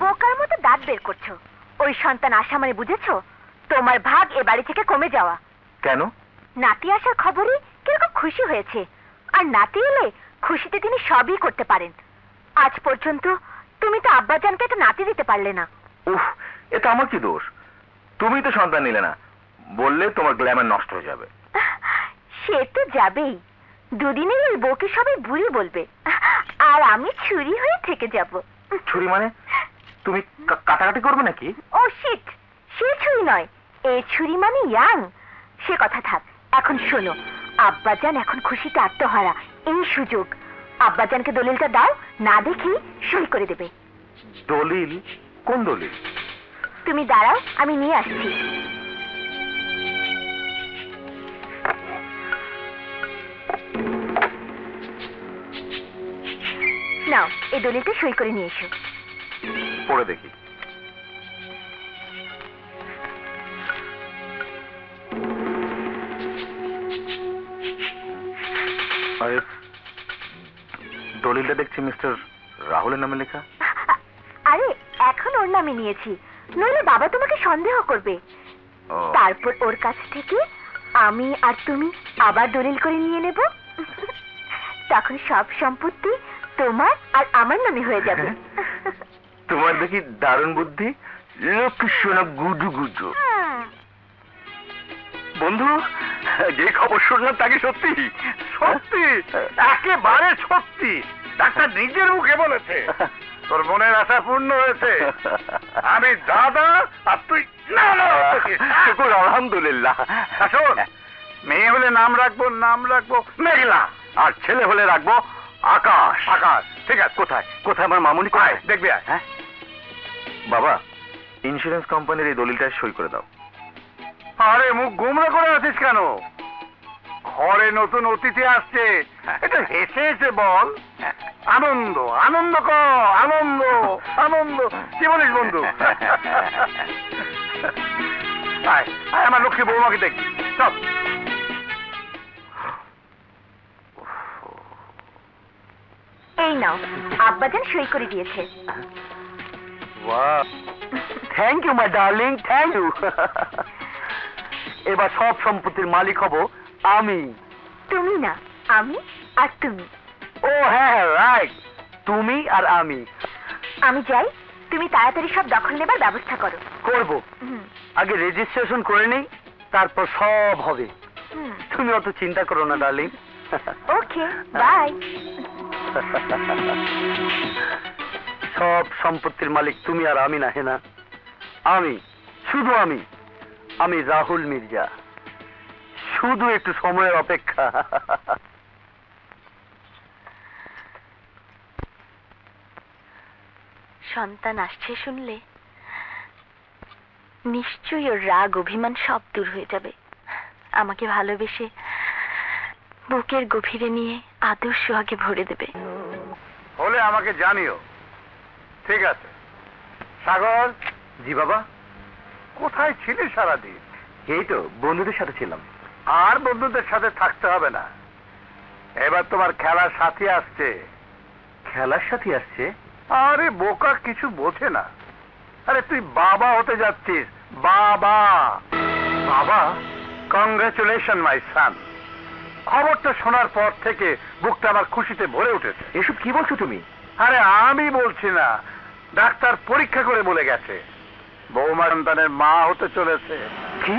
বোকার মতো দাঁত বের করছো। ওই সন্তান আসা মানে বুঝেছো তোমার ভাগ এ বাড়ি থেকে কমে যাওয়া। কেন? নাতি আসার খবরই কিরকম খুশি হয়েছে, আর নাতি এলে খুশিতে তিনি সবই করতে পারেন। আজ পর্যন্ত তুমি তো আব্বাজানকে একটা নাতি দিতে পারলে না। উফ, এটা আমার কি দোষ? তুমি তো সন্তান নিলে না, বললে তোমার গ্ল্যামার নষ্ট হয়ে যাবে। সে তো যাবেই, দুদিনের ওই বউকে সবাই বুড়ি বলবে, আর আমি ছুরি হয়ে থেকে যাব। ছুরি মানে? তুমি কাটাকাটি করবে নাকি? ও শিট, সে ছুরি নয়, এই ছুরি মানে ইয়াং। সে কথা থাক, এখন শোনো, আব্বাজান এখন খুশিতে আত্মহারা, এই সুযোগ। আব্বাজানকে দলিলটা দাও, না দেখি সই করে দেবে। দলিল? কোন দলিল? তুমি দাঁড়াও, আমি নিয়ে আসছি। নাও, এই দলিলটা সই করে নিয়ে এসো। পড়ে দেখি। আরে, দলিলটা দেখছি মিস্টার রাহুলের নামে লেখা। আরে, এখন ওর নামে নিয়েছি, নইলে বাবা তোমাকে সন্দেহ করবে। ও, তারপর ওর কাছ থেকে আমি আর তুমি আবার দলিল করে নিয়ে নেব। তখন সব সম্পত্তি তোমার আর আমার নামে হয়ে যাবে। তোমার দেখি দারুণ বুদ্ধি। লক্ষ্মী সোনা গুডু গুডু। বন্ধু, যে খবর শুনলাম তা কি সত্যি? সত্যি, একেবারে সত্যি। ডাক্তার নিজের মুখে বলেছে তোর মনের আশা পূর্ণ হয়েছে। আমি দাদা আর তুই নানা হচ্ছিস। শুকুর আলহামদুলিল্লাহ। শোন, মেয়ে হলে নাম রাখবো মেঘলা, আর ছেলে হলে রাখবো আকাশ। আকাশ, ঠিক আছে। কোথায় কোথায় আমার মামুনি? আয়, দেখবি আয়। হ্যাঁ বাবা, ইন্স্যুরেন্স কোম্পানির এই দলিলটা সই করে দাও। আরে, মুখ গুমরা করে আছিস কেন? ঘরে নতুন অতিথি আসছে, এটা হেসে হেসে বল। আনন্দ আনন্দ কর, আনন্দ আনন্দ। কি বলিস বন্ধু? আয় আয়, আমার লক্ষ্মী বৌমাকে দেখবি। চল। এই নাও, আব্বাজান সই করে দিয়েছে। Thank you my darling, thank you. এবার সব সম্পত্তির মালিক হব আমি। তুমি না, আমি আর তুমি। ও হ্যাঁ, রাইট, তুমি আর আমি। আমি যাই, তুমি তাড়াতাড়ি সব দখল নেবার ব্যবস্থা করো। করব, আগে রেজিস্ট্রেশন করে নেই, তারপর সব হবে। তুমি অত চিন্তা করো না ডার্লিং। Okay, by. সব সম্পত্তির মালিক তুমি আর আমি না, হেনা। আমি, শুধু আমি, আমি রাহুল মির্জা। শুধু একটু সময়ের অপেক্ষা। সন্তান আসছে শুনলে নিশ্চয়ই ওর রাগ অভিমান সব দূর হয়ে যাবে। আমাকে ভালোবেসে বুকের গভীরে নিয়ে আদর সোহাগে ভরে দেবে। হলে আমাকে জানিও। ঠিক আছে। সাগর। জি বাবা। কোথায় ছিলি সারাদিন? এই তো বন্ধুদের সাথে ছিলাম। আর বন্ধুদের সাথে থাকতে হবে না, এবার তোমার খেলার সাথী আসছে। খেলার সাথী আসছে? আরে বোকা, কিছু বোঝে না। আরে তুই বাবা হতে যাচ্ছিস, বাবা। বাবা? কংগ্রেচুলেশন মাই সান। খবরটা শোনার পর থেকে বুকটা আমার খুশিতে ভরে উঠেছে। এসব কি বলছো তুমি? আরে আমি বলছি না, ডাক্তার পরীক্ষা করে বলে গেছে বৌমা সন্তানের মা হতে চলেছে। কি?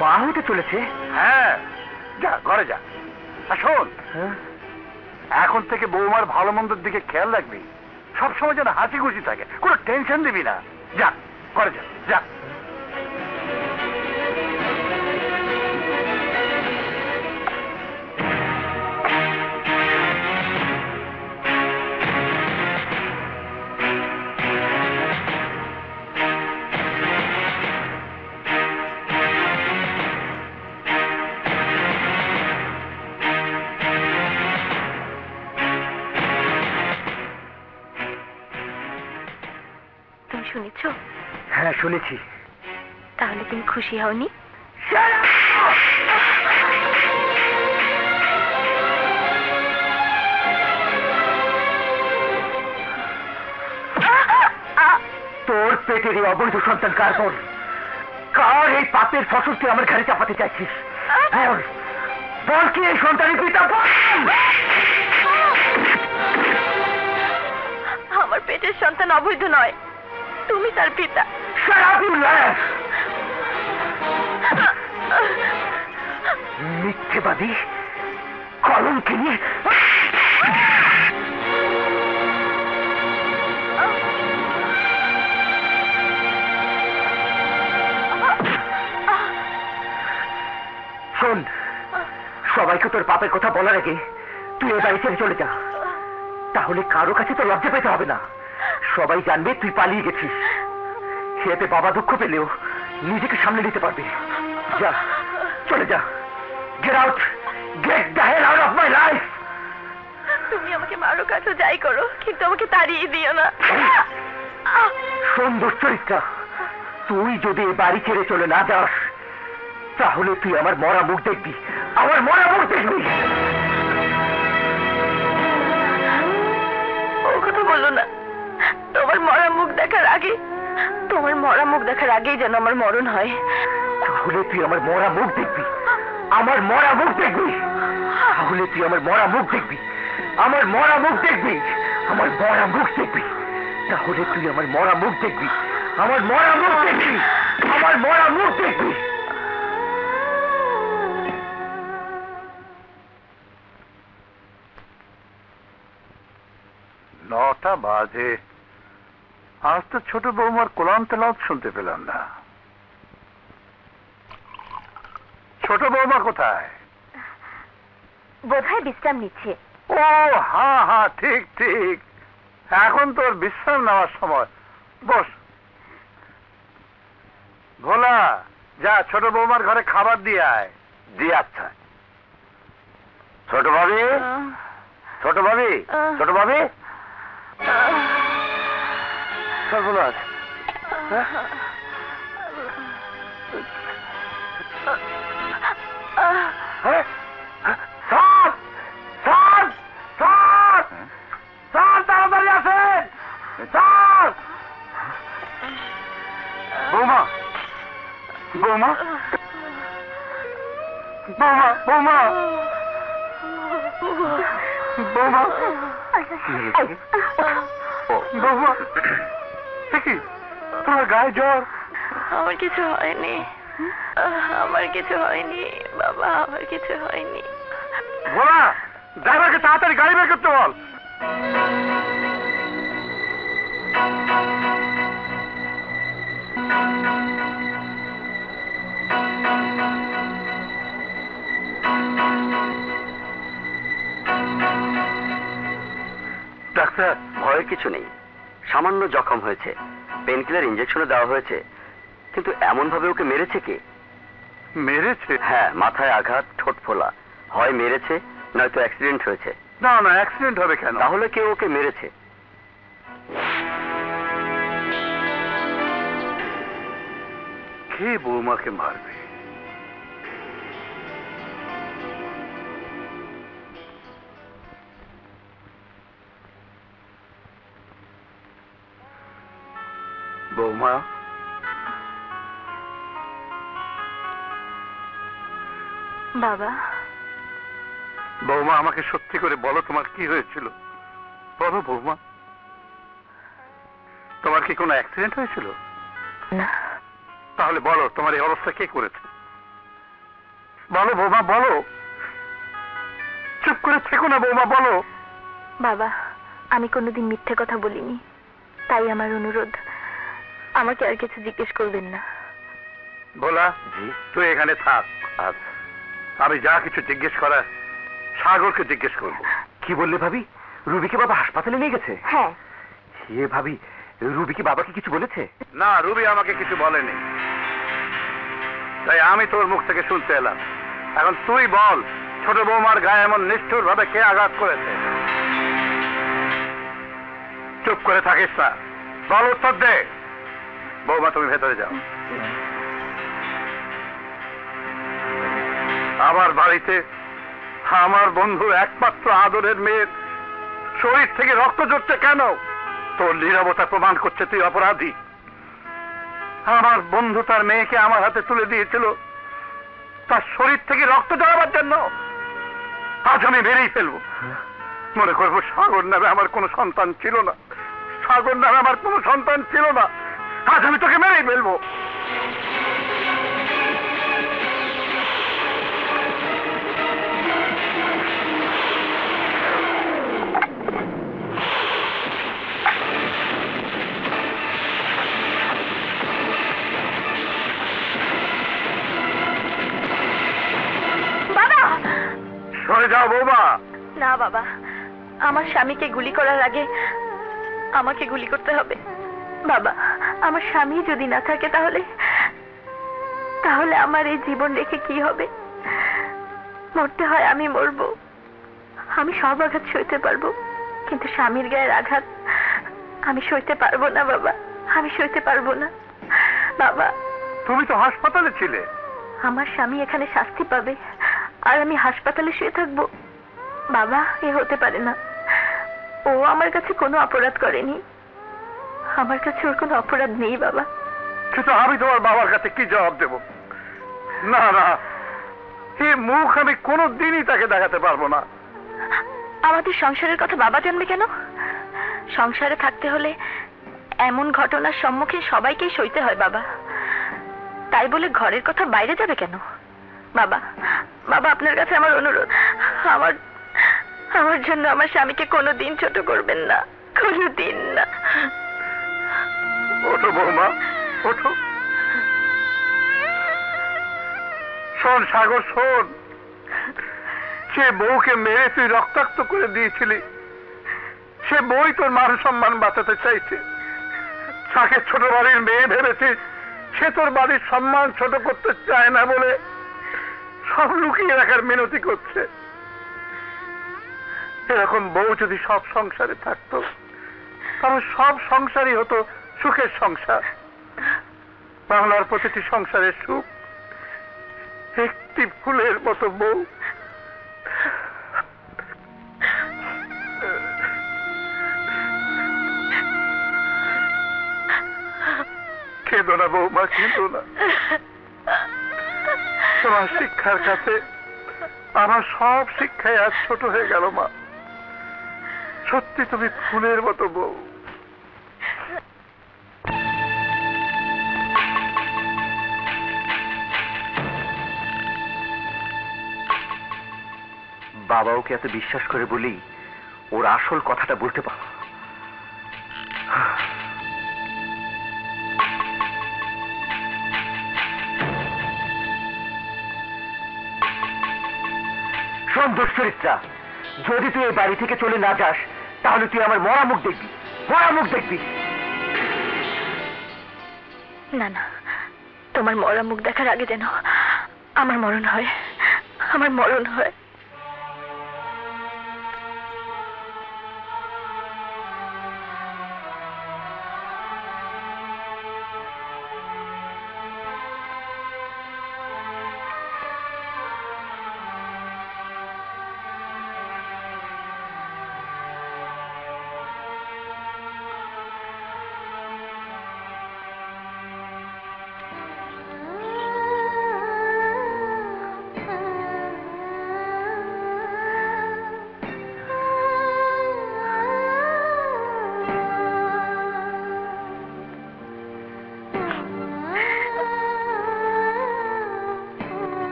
মা হতে চলেছে? হ্যাঁ, যা ঘরে যা। আর শোন, হ্যাঁ? এখন থেকে বৌমার ভালো মন্দের দিকে খেয়াল রাখবি, সবসময় যেন হাসি খুশি থাকে, কোনো টেনশন দিবি না। যা ঘরে যা, যা। তুমি শুনেছ? হ্যাঁ, শুনেছি। তাহলে তুমি খুশি হওনি? তোর পেটের এই অবৈধ সন্তান কার বল? কার এই পাপের ফসল তুই আমার ঘরে চাপাতে চাইছিস? বল, বল কি এই সন্তানের পিতা? বল! আমার পেটের সন্তান অবৈধ নয়, তুমি তার পিতা। Shut up, you liar! মিথ্যেবাদী, কলঙ্কিনী। শোন, সবাইকে তোর পাপের কথা বলার আগে তুই এ বাড়ি ছেড়ে চলে যা। তাহলে কারো কাছে তো লজ্জা পেতে হবে না। সবাই জানবে তুই পালিয়ে গেছিস। এতে বাবা দুঃখ পেলেও নিজেকে সামনে নিতে পারবে। যা, চলে যা। Get out, get the hell out of my life. তুমি আমাকে মারো, কাছে যাই করো, কিন্তু আমাকে তাড়িয়ে দিও না। শোন দুশ্চরিত্রা, তুই যদি এ বাড়ি ছেড়ে চলে না যাস, তাহলে তুই আমার মরা মুখ দেখবি, আমার মরা মুখ দেখবি। ও কথা বলো না। তোমার মরা মুখ দেখার আগে, তোমার মরা মুখ দেখার আগেই যেন আমার মরণ হয়। তাহলে তুই আমার মরা মুখ দেখবি, আমার মরা মুখ দেখবি। তাহলে তুই আমার মরা মুখ দেখবি, আমার মরা মুখ দেখবি, আমার মরা মুখ দেখবি। তাহলে তুই আমার মরা মুখ দেখবি, আমার মরা মুখ দেখবি, আমার মরা মুখ দেখবি। নটা বাজে, আজ তো ছোট বৌমার কোলাম তেলাওয়াত শুনতে পেলাম না। ছোট বৌমা কোথায়? বোধহয় বিশ্রাম নিচ্ছে। ও হ্যাঁ হ্যাঁ, ঠিক ঠিক, এখন তোর বিশ্রাম নেওয়ার সময়। বস। ভোলা, যা ছোট বৌমার ঘরে খাবার দিয়ে আয়। দিয়ে আচ্ছা। ছোট ভাবি, ছোট ভাবি, ছোট ভাবি। সর্বনাশ। হ্যাঁ? স্যার, স্যার, স্যার, স্যার, তাড়াতাড়ি আসেন স্যার। বৌমা, বৌমা, বৌমা, বৌমা, বৌমা, বৌমা, দেখি তোমার গায়ে জ্বর। আমার কিছু হয়নি, আমার কিছু হয়নি বাবা, আমার কিছু হয়নি। ভোলা, ড্রাইভারকে তাড়াতাড়ি গাড়ি বের করতে বল। ডাক্তার, ভয়ের কিছু নেই, সামান্য জখম হয়েছে, পেনকিলার ইঞ্জেকশনও দেওয়া হয়েছে, কিন্তু এমন ভাবে ওকে মেরেছে কে? মেরেছে? হ্যাঁ, মাথায় আঘাত, ঠোঁট ফোলা, হয় মেরেছে নয়তো অ্যাক্সিডেন্ট হয়েছে। না না, অ্যাক্সিডেন্ট হবে কেন? তাহলে কেউ ওকে মেরেছে। কে বৌমাকে মারবে? বৌমা, বাবা, বৌমা আমাকে সত্যি করে বলো তোমার কি হয়েছিল। বলো বৌমা, তোমার কি কোনো অ্যাক্সিডেন্ট হয়েছিল? না তাহলে বলো তোমার এই অবস্থা কে করেছে? বলো বৌমা, বলো। চুপ করে থেকো না বৌমা, বলো। বাবা, আমি কোনোদিন মিথ্যে কথা বলিনি, তাই আমার অনুরোধ, আমাকে আর কিছু জিজ্ঞেস করবেন না। ভোলা, জি। তুই এখানে থাক। আচ্ছা। আমি যা কিছু জিজ্ঞেস করার সাগরকে জিজ্ঞেস করবো। কি বললে ভাবি? রুবিকে বাবা হাসপাতালে নিয়ে গেছে? হ্যাঁ। এ ভাবি, রুবি কি বাবাকে কিছু বলেছে? না, রুবি আমাকে কিছু বলেনি, তাই আমি তোর মুখ থেকে শুনতে এলাম। এখন তুই বল, ছোট বৌমার গায়ে এমন নিষ্ঠুর ভাবে কে আঘাত করেছে? চুপ করে থাকিস না, বল, উত্তর দে। বৌমা, তুমি ভেতরে যাও। আমার বাড়িতে আমার বন্ধুর একমাত্র আদরের মেয়ের শরীর থেকে রক্ত ঝরছে কেন? তোর নীরবতা প্রমাণ করছে তুই অপরাধী। আমার বন্ধু তার মেয়েকে আমার হাতে তুলে দিয়েছিল তার শরীর থেকে রক্ত ঝরাবার জন্য। আজ আমি মেরেই ফেলবো। মনে করবো সাগর নামে আমার কোনো সন্তান ছিল না, সাগর নামে আমার কোনো সন্তান ছিল না। আজ আমি তোকে মেরেই ফেলবো। বাবা! সরে যাও বৌমা। না বাবা, আমার স্বামীকে গুলি করার আগে আমাকে গুলি করতে হবে। বাবা, আমার স্বামী যদি না থাকে তাহলে তাহলে আমার এই জীবন রেখে কি হবে? মরতে হয় আমি মরবো, আমি সব আঘাত সইতে পারবো, কিন্তু স্বামীর গায়ের আঘাত আমি সইতে পারবো না বাবা, আমি সইতে পারবো না। বাবা, তুমি তো হাসপাতালে ছিলে। আমার স্বামী এখানে শাস্তি পাবে আর আমি হাসপাতালে শুয়ে থাকবো? বাবা, এ হতে পারে না। ও আমার কাছে কোনো অপরাধ করেনি, আমার কাছে ওর কোনো অপরাধ নেই বাবা। কিন্তু আমি তোমার বাবার কাছে কি জবাব দেব? না না, এই মুখ আমি কোনো দিনই তাকে দেখাতে পারবো না। আমাদের সংসারের কথা বাবা জানবে কেন? সংসারে থাকতে হলে এমন ঘটনার সম্মুখীন সবাইকেই সইতে হয় বাবা, তাই বলে ঘরের কথা বাইরে যাবে কেন? বাবা, বাবা, আপনার কাছে আমার অনুরোধ, আমার আমার জন্য আমার স্বামীকে কোনোদিন ছোট করবেন না, কোনোদিন না। ওঠো বৌমা, ওঠো। শোন সাগর, শোন, সে বউকে মেরে তুই রক্তাক্ত করে দিয়েছিলি, সে বই তোর মান সম্মান বাঁচাতে চাইছে। তাকে ছোট বাড়ির মেয়ে ভেবেছিস, সে তোর বাড়ির সম্মান ছোট করতে চায় না বলে সব লুকিয়ে রাখার মিনতি করছে। এরকম বউ যদি সব সংসারে থাকতো তাহলে সব সংসারই হতো সুখের সংসার। বাংলার প্রতিটি সংসারের সুখ একটি ফুলের মতো বউ। কেঁদো না বৌমা, কেঁদো না। তোমার শিক্ষার কাছে আমার সব শিক্ষাই আজ ছোট হয়ে গেল মা। সত্যি তুমি ফুলের মতো বউ। বাবা ওকে এত বিশ্বাস করে বলি ওর আসল কথাটা বলতে পারো। শোন দুশ্চরিত্রা, যদি তুই এই বাড়ি থেকে চলে না যাস তাহলে তুই আমার মরা মুখ দেখবি, মরা মুখ দেখবি। না না, তোমার মরা মুখ দেখার আগে যেন আমার মরণ হয়, আমার মরণ হয়।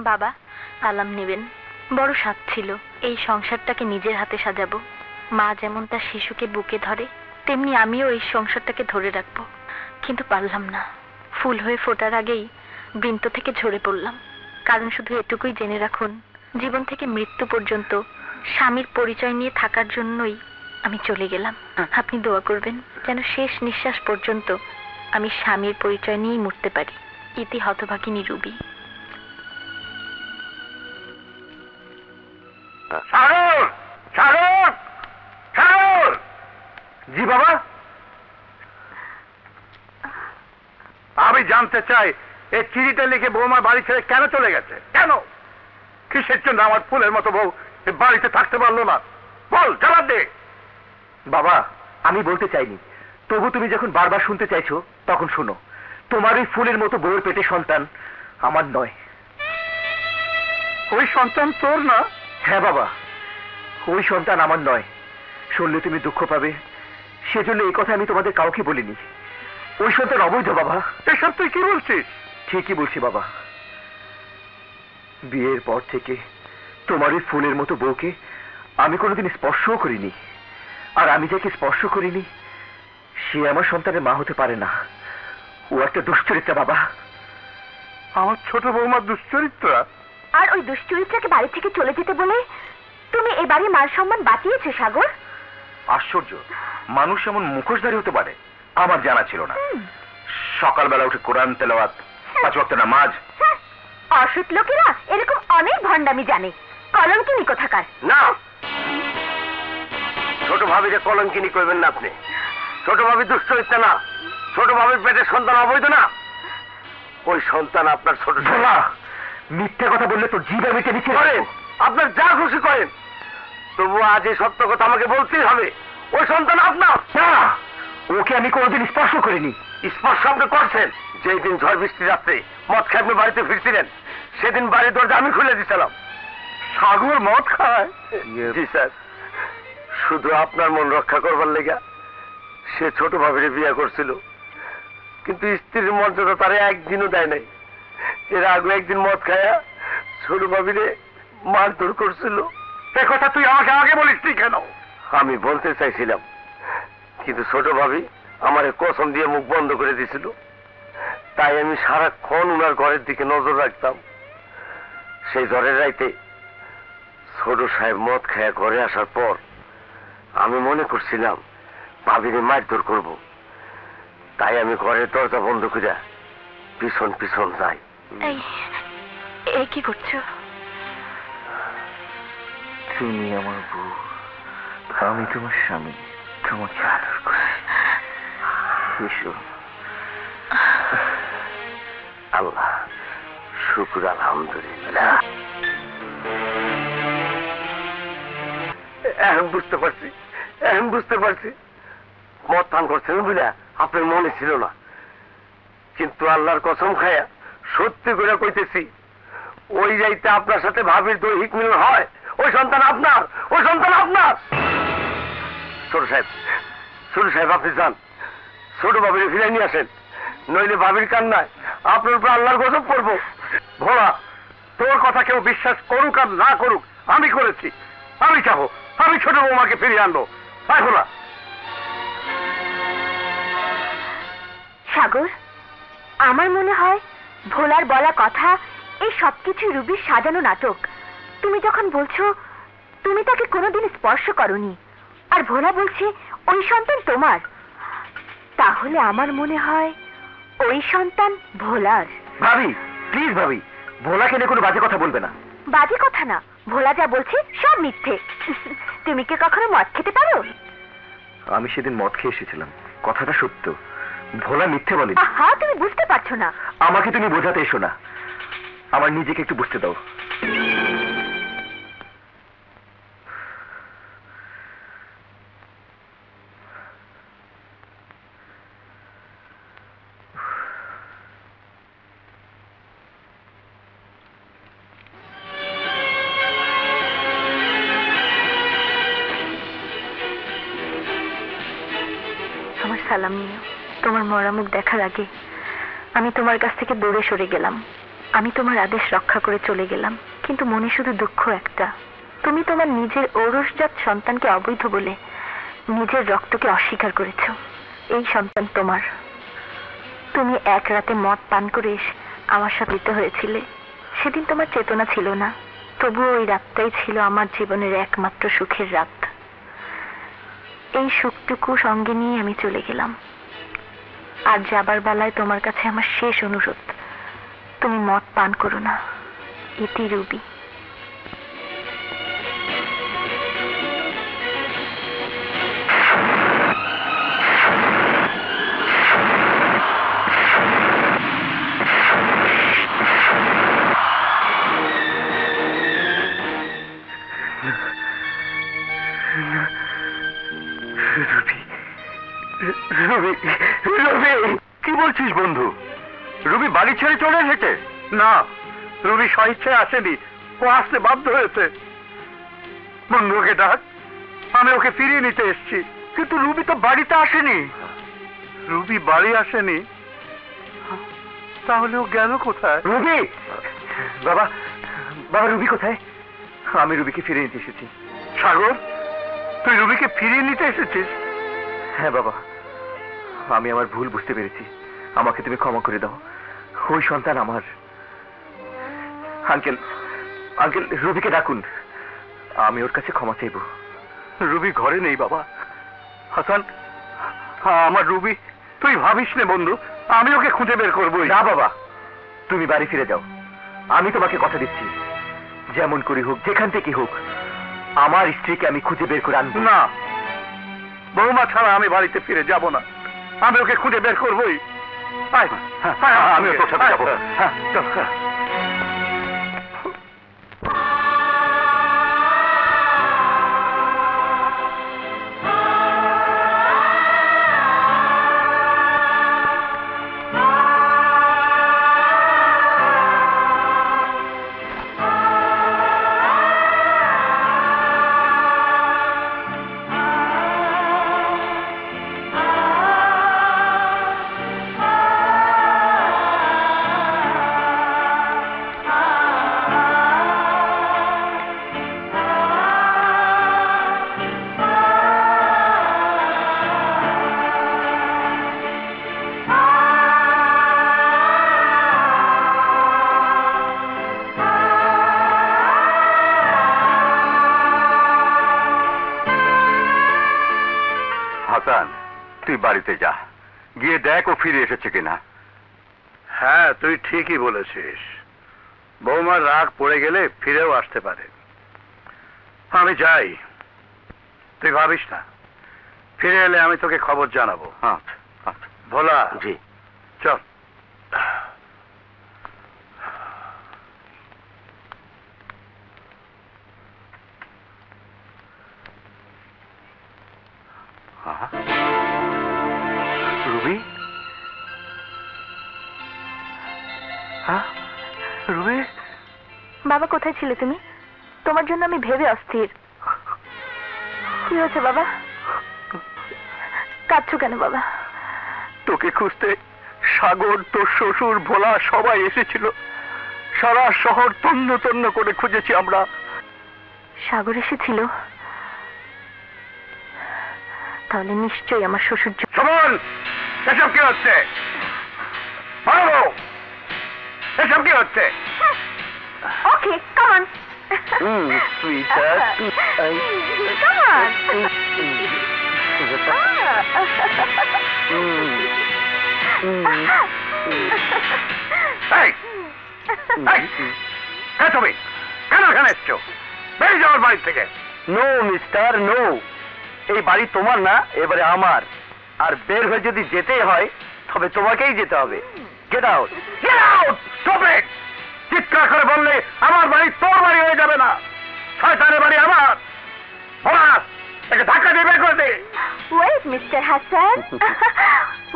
বাবা, সালাম নেবেন। বড় শখ ছিল এই সংসারটাকে নিজের হাতে সাজাবো। মা যেমন তার শিশুকে বুকে ধরে, তেমনি আমিও এই সংসারটাকে ধরে রাখবো। কিন্তু পারলাম না। ফুল হয়ে ফোটার আগেই বৃন্ত থেকে ঝরে পড়লাম। কারণ শুধু এটুকুই জেনে রাখুন, জীবন থেকে মৃত্যু পর্যন্ত স্বামীর পরিচয় নিয়ে থাকার জন্যই আমি চলে গেলাম। আপনি দোয়া করবেন যেন শেষ নিঃশ্বাস পর্যন্ত আমি স্বামীর পরিচয় নিয়েই মরতে পারি। ইতি হতভাগিনী রুবি। সাগর, সাগর, সাগর! জি বাবা। আমি জানতে চাই এই চিঠিটা লিখে বৌমার বাড়ি ছেড়ে কেন চলে গেছে? কেন? কিসের জন্য আমার ফুলের মতো বউ এই বাড়িতে থাকতে পারলো না? বল, জবাব দে। বাবা, আমি বলতে চাইনি, তবু তুমি যখন বারবার শুনতে চাইছো তখন শোনো। তোমার ওই ফুলের মতো বউয়ের পেটে সন্তান আমার নয়। ওই সন্তান তোর না? হ্যাঁ বাবা, ওই সন্তান আমার নয়। শুনলে তুমি দুঃখ পাবে, সেজন্য এই কথা আমি তোমাদের কাউকে বলিনি। ওই সন্তান অবৈধ বাবা। এসব তুই কি বলছিস? ঠিকই বলছি বাবা। বিয়ের পর থেকে তোমার ওই ফুলের মতো বউকে আমি কোনোদিন স্পর্শও করিনি। আর আমি যাকে স্পর্শ করিনি সে আমার সন্তানের মা হতে পারে না। ও একটা দুশ্চরিত্রা বাবা। আমার ছোট বৌমার দুশ্চরিত্রা? আর ওই দুশ্চরিত্রাকে বাড়ি থেকে চলে যেতে বলে তুমি এ বাড়ির মান সম্মান বাঁচিয়েছো সাগর। আশ্চর্য, মানুষ এমন মুখোশধারী হতে পারে আমার জানা ছিল না। সকালবেলা উঠে কোরআন তেলাওয়াত, 5 ওয়াক্ত নামাজ। অসৎ লোকেরা এরকম অনেক ভণ্ডামি জানে। কলঙ্কিনী কোথাকার। না, ছোট ভাবিকে কলঙ্কিনী করবেন না আপনি। ছোট ভাবি দুশ্চরিত্রা না, ছোট ভাবির পেটের সন্তান অবৈধ না। ওই সন্তান আপনার ছোট ভোলা, মিথ্যে কথা বললে তোর জিভ আমি টেনে ছিঁড়ে করেন, দেবো। আপনার যা খুশি করেন, তবু আজ এই সত্য কথা আমাকে বলতেই হবে। ওই সন্তান আপনার না, ওকে আমি কোনোদিন স্পর্শ করিনি। স্পর্শ আপনি করছেন। যেই দিন ঝড় বৃষ্টি রাত্রে মদ খেয়ে আপনি বাড়িতে ফিরছিলেন, সেদিন বাড়ির দরজা আমি খুলে দিয়েছিলাম। সাগর মদ খায়? জি স্যার, শুধু আপনার মন রক্ষা করবার লেগা সে ছোট ভাবিরে বিয়ে করছিল। কিন্তু স্ত্রীর মর্যাদা তারে একদিনও দেয় নাই। এর আগে একদিন মদ খায়া ছোট ভাবিরে মারধর করছিল। এ কথা তুই আমাকে আগে বলিসনি কেন? আমি বলতে চাইছিলাম, কিন্তু ছোট ভাবি আমারে কসম দিয়ে মুখ বন্ধ করে দিয়েছিল। তাই আমি সারাক্ষণ উনার ঘরের দিকে নজর রাখতাম। সেই ঝড়ের রাইতে ছোট সাহেব মদ খায়া ঘরে আসার পর আমি মনে করছিলাম ভাবিরে মারধর করব। তাই আমি ঘরের দরজা বন্ধ করে পিছন পিছন যাই। এই কি করছো? তুমি আমার বউ, আমি তোমার স্বামী, তোমাকে আদর করি। এসো। আল্লাহ শুক্র, আলহামদুলিল্লাহ। এখন বুঝতে পারছি, এখন বুঝতে পারছি মদ পান করছেন বুঝলা আপনার মনে ছিল না। কিন্তু আল্লাহর কসম খায়া সত্যি করে কইতেছি, ওই যাইতে আপনার সাথে ভাবির দৈহিক মিলন হয়, ওই সন্তান আপনার, ওই সন্তান আপনার। ছোট সাহেব, ছোট সাহেব আপনি যান, ছোট ভাবির ফিরে নিয়ে আসেন, নইলে ভাবির কান্নায় আপনার উপর আল্লাহর গজব করবো। ভোলা, তোর কথা কেউ বিশ্বাস করুক আর না করুক, আমি করেছি। আমি চাবো, আমি ছোট বৌমাকে ফিরিয়ে আনবো। তাই ভোলা। সাগর, আমার মনে হয় ভোলার বলা কথা এই সবকিছু রুবির সাজানো নাটক। তুমি যখন বলছো তুমি তাকে কোনোদিন স্পর্শ করনি, আর ভোলা বলছে ওই সন্তান তোমার, তাহলে আমার মনে হয় ওই সন্তান ভোলার। ভাবি, প্লিজ ভাবি, ভোলাকে নিয়ে কোনো বাজে কথা বলবে না। বাজে কথা না, ভোলা যা বলছে সব মিথ্যে। তুমি কি কখনো মদ খেতে পারো? আমি সেদিন মদ খেয়ে এসেছিলাম, কথাটা সত্য। ভোলা মিথ্যে বলে। আহা, তুমি বুঝতে পারছো না। আমাকে তুমি বোঝাতে এসো না, আমার নিজেকে একটু বুঝতে দাও। আমার সালাম নিও। তোমার মরা মুখ দেখার আগে আমি তোমার কাছ থেকে দূরে সরে গেলাম। আমি তোমার আদেশ রক্ষা করে চলে গেলাম, কিন্তু মনে শুধু দুঃখ একটা। তুমি তোমার নিজের ঔরসজাত সন্তানকে অবৈধ বলে নিজের রক্তকে অস্বীকার করেছ। এই সন্তান তোমার। তুমি এক রাতে মদ পান করে এসে আমার সাথে মিলিত হয়েছিলে। সেদিন তোমার চেতনা ছিল না, তবুও ওই রাতটাই ছিল আমার জীবনের একমাত্র সুখের রাত। এই সুখটুকু সঙ্গে নিয়ে আমি চলে গেলাম। আর যাবার বেলায় তোমার কাছে আমার শেষ অনুরোধ, তুমি মদ পান করো না। ইতি রুবি। রবি, রবি, কি বলছিস বন্ধু? রবি বাড়ি ছেড়ে চলে এসেছে? না, রুবি স্বইচ্ছায় আসেনি, ও আসতে বাধ্য হয়েছে। বন্ধু, ওকে ডাক, আমি ওকে ফিরিয়ে নিতে এসেছি। কিন্তু রবি তো বাড়িতে আসেনি। রুবি বাড়ি আসেনি? তাহলে ও গেল কোথায়? রবি, বাবা, বাবা, রবি কোথায়? আমি রবিকে ফিরিয়ে নিতে এসেছি। সাগর, তুই রুবিকে ফিরিয়ে নিতে এসেছিস? হ্যাঁ বাবা, আমি আমার ভুল বুঝতে পেরেছি। আমাকে তুমি ক্ষমা করে দাও। ওই সন্তান আমার। আঙ্কেল, আঙ্কেল, রবিকে ডাকুন, আমি ওর কাছে ক্ষমা চাইব। রুবি ঘরে নেই বাবা। হাসান, আমার রুবি, তুই ভাবিস নে বন্ধু, আমি ওকে খুঁজে বের করবোই। না বাবা, তুমি বাড়ি ফিরে যাও। আমি তোমাকে কথা দিচ্ছি, যেমন করি হোক, যেখান থেকে হোক, আমার স্ত্রীকে আমি খুঁজে বের করে আনবো। না, বৌমা ছাড়া আমি বাড়িতে ফিরে যাব না। আমি ওকে খুঁজে বের করবোই। আয়, আয়, আমিও তোর সাথে যাবো। হ্যাঁ, চল। হাসান, তুই বাড়িতে যা, গিয়ে দেখ ও ফিরে এসেছে কিনা। হ্যাঁ, তুই ঠিকই বলেছিস। বৌমার রাগ পড়ে গেলে ফিরেও আসতে পারে। আমি যাই, তুই ভাবিস না। ফিরে এলে আমি তোকে খবর জানাবো। আচ্ছা, আচ্ছা। ভোলা, জি। চল। রুবি, হ্যাঁ রুবি, বাবা কোথায় ছিলে তুমি? তোমার জন্য আমি ভেবে অস্থির। কি হয়েছে বাবা? কাঁদছো কেন বাবা? তোকে খুঁজতে সাগর, তোর শ্বশুর, ভোলা সবাই এসেছিল। সারা শহর তন্ন তন্ন করে খুঁজেছি আমরা। সাগর এসেছিল? তাহলে নিশ্চয়ই আমার শ্বশুর। সুমন, এসব কি হচ্ছে? বলো, এসব কি হচ্ছে? Okay, come on. sweetheart. Come on. এই, এই, কে তুমি? কেন এখানে এসছো? বেরিয়ে যাওয়ার বাড়ি থেকে। No mister, no. এই বাড়ি তোমার না, এবারে আমার। আর বের হয়ে যদি যেতেই হয় তবে তোমাকেই যেতে হবে। Get out. Get out! Stop it! চিৎকার করে বললে আমার বাড়ি তোর বাড়ি হয়ে যাবে না। শয়তানের বাড়ি আমার। ভোলা, একে ধাক্কা দিয়ে বের করে দে। Wait mister Hasan,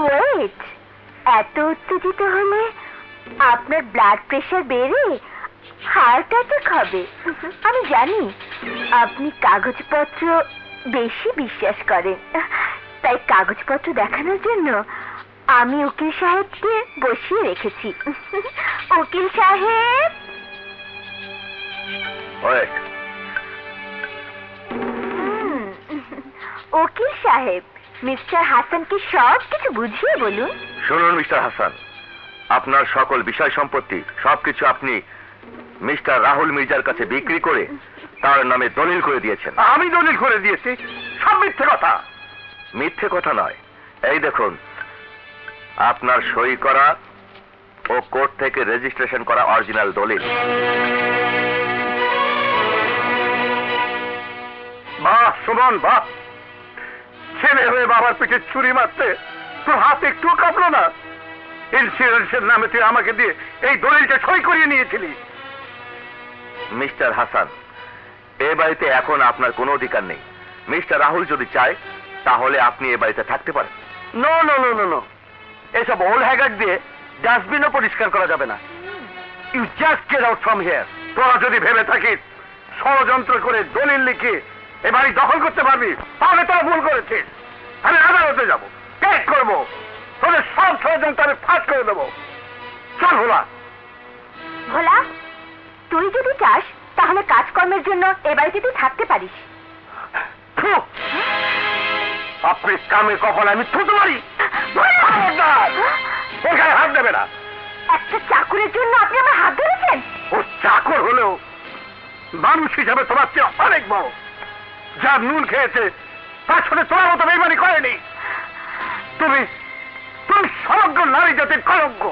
wait. এত উত্তেজিত হলে আপনার ব্লাড প্রেশার বেড়ে হার্ট অ্যাটাক হবে। আমি জানি আপনি কাগজপত্র বেশি বিশ্বাস করেন, তাই কাগজপত্র দেখানোর জন্য আমি উকিল সাহেবকে বসিয়ে রেখেছি। উকিল সাহেব, ওয়েট। উকিল সাহেব, মিস্টার হাসানকে সব কিছু বুঝিয়ে বলুন। শুনুন মিস্টার হাসান, আপনার সকল বিষয় সম্পত্তি সবকিছু আপনি মিস্টার রাহুল মির্জার কাছে বিক্রি করে তার নামে দলিল করে দিয়েছেন। আমি দলিল করে দিয়েছি? সব মিথ্যে কথা। মিথ্যে কথা নয়, এই দেখুন আপনার সই করা ও কোর্ট থেকে রেজিস্ট্রেশন করা অরিজিনাল দলিল। বাহ সুমন বাহ, ছেলে হয়ে বাবার পিঠে ছুরি মারতে তোর হাত একটু কাঁপলো না? ইন্স্যুরেন্সের নামে তুই আমাকে দিয়ে এই দলিলটা সই করিয়ে নিয়েছিলি। মিস্টার হাসান, এ বাড়িতে এখন আপনার কোনো অধিকার নেই। মিস্টার রাহুল যদি চায় তাহলে আপনি এ বাড়িতে থাকতে পারেন। No no no no no, এসব ওল্ড হ্যাগার দিয়ে ডাস্টবিনও পরিষ্কার করা যাবে না। You just get out from here. তোরা যদি ভেবে থাকিস ষড়যন্ত্র করে দলিল লিখে এ বাড়ি দখল করতে পারবি, তাহলে তোরা ভুল করেছিস। আমি আদালতে যাবো, কেস করবো, তোদের সব ষড়যন্ত্র আমি ফাঁস করে দেবো। চল ভোলা। ভোলা, তুই যদি চাস তাহলে কাজকর্মের জন্য এ বাড়িতে তুই থাকতে পারিস। থু! আপনি কামে কপালে আমি থুতে পারি? ওখানে হাত দেবে না। একটা চাকরের জন্য আপনি আমার হাত ধরেছেন? ও চাকর হলেও মানুষ হিসাবে তোমার চেয়ে অনেক বড়। যার নুন খেয়েছে তার সাথে তোমার মতো বেইমানি করেনি। তুমি তুমি সমগ্র নারী জাতির কলঙ্ক।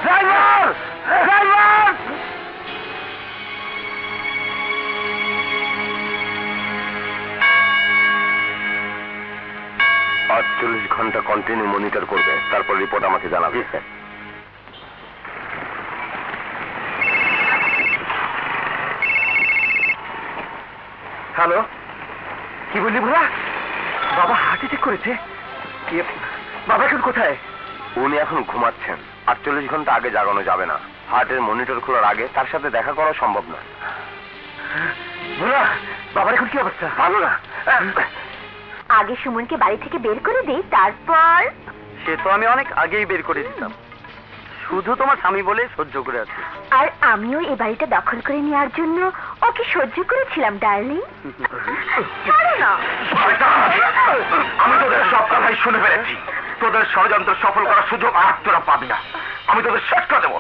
ড্রাইভার! ড্রাইভার! 48 ঘন্টা কন্টিনিউ মনিটর করবে, তারপর রিপোর্ট আমাকে জানাবে। হ্যালো, কি বললি ভোলা? বাবা হার্ট অ্যাটাক করেছে? বাবা এখন কোথায়? উনি এখন ঘুমাচ্ছেন। 48 ঘন্টা আগে জাগানো যাবে না। হার্টের মনিটর খোলার আগে তার সাথে দেখা করা সম্ভব না। ভোলা, বাবার এখন কি অবস্থা? ভালো না। আগে সুমনকে বাড়ি থেকে বের করে দিই, তারপর। সে তো আমি অনেক আগেই বের করে দিতাম, শুধু তোমার স্বামী বলে সহ্য করে আছি। আর আমিও এই বাড়িটা দখল করে নেওয়ার জন্য ওকে সহ্য করেছিলাম ডার্লিং। ছাড়ো না। আমি তোদের সব কথাই শুনে ফেলেছি। তোদের ষড়যন্ত্র সফল করার সুযোগ আর তোরা পাবি না। আমি তোদের শেষ করে দেবো।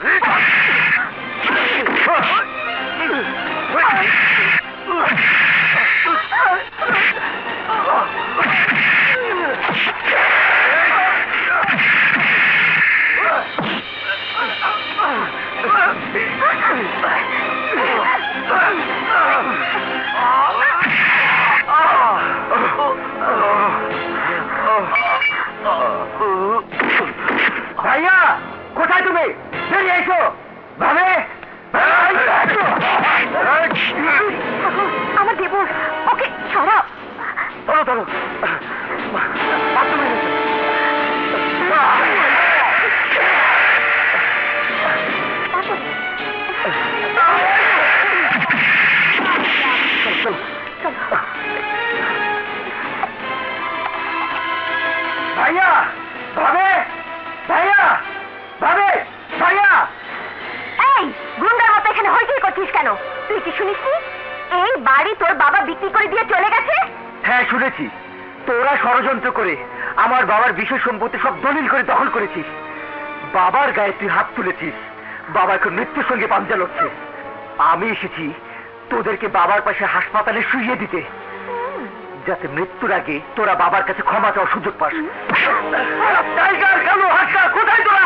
ভাইয়া, কোথায় তুমি? বেরিয়ে এসো। ভাবে আমার দেবর, ওকে সরাও। ধরো ধরো। ভাইয়া, ভাবে, ভাইয়া, ভাবে, ভাইয়া। এই গুন্ডার মতো এখানে হইচই করছিস কেন? তুই কি শুনিসনি এই বাড়ি তোর বাবা বিক্রি করে দিয়ে চলে গেছে? হ্যাঁ শুনেছি। তোরা ষড়যন্ত্র করে আমার বাবার বিষয় সম্পত্তি সব দলিল করে দখল করেছিস। বাবার গায়ে তুই হাত তুলেছিস। বাবা এখন মৃত্যুর সঙ্গে পাঞ্জা লড়ছে। আমি এসেছি তোদেরকে বাবার পাশে হাসপাতালে শুইয়ে দিতে, যাতে মৃত্যুর আগে তোরা বাবার কাছে ক্ষমা চাওয়ার সুযোগ পাস। টাইগার কালু হাসা কোথায় তোরা?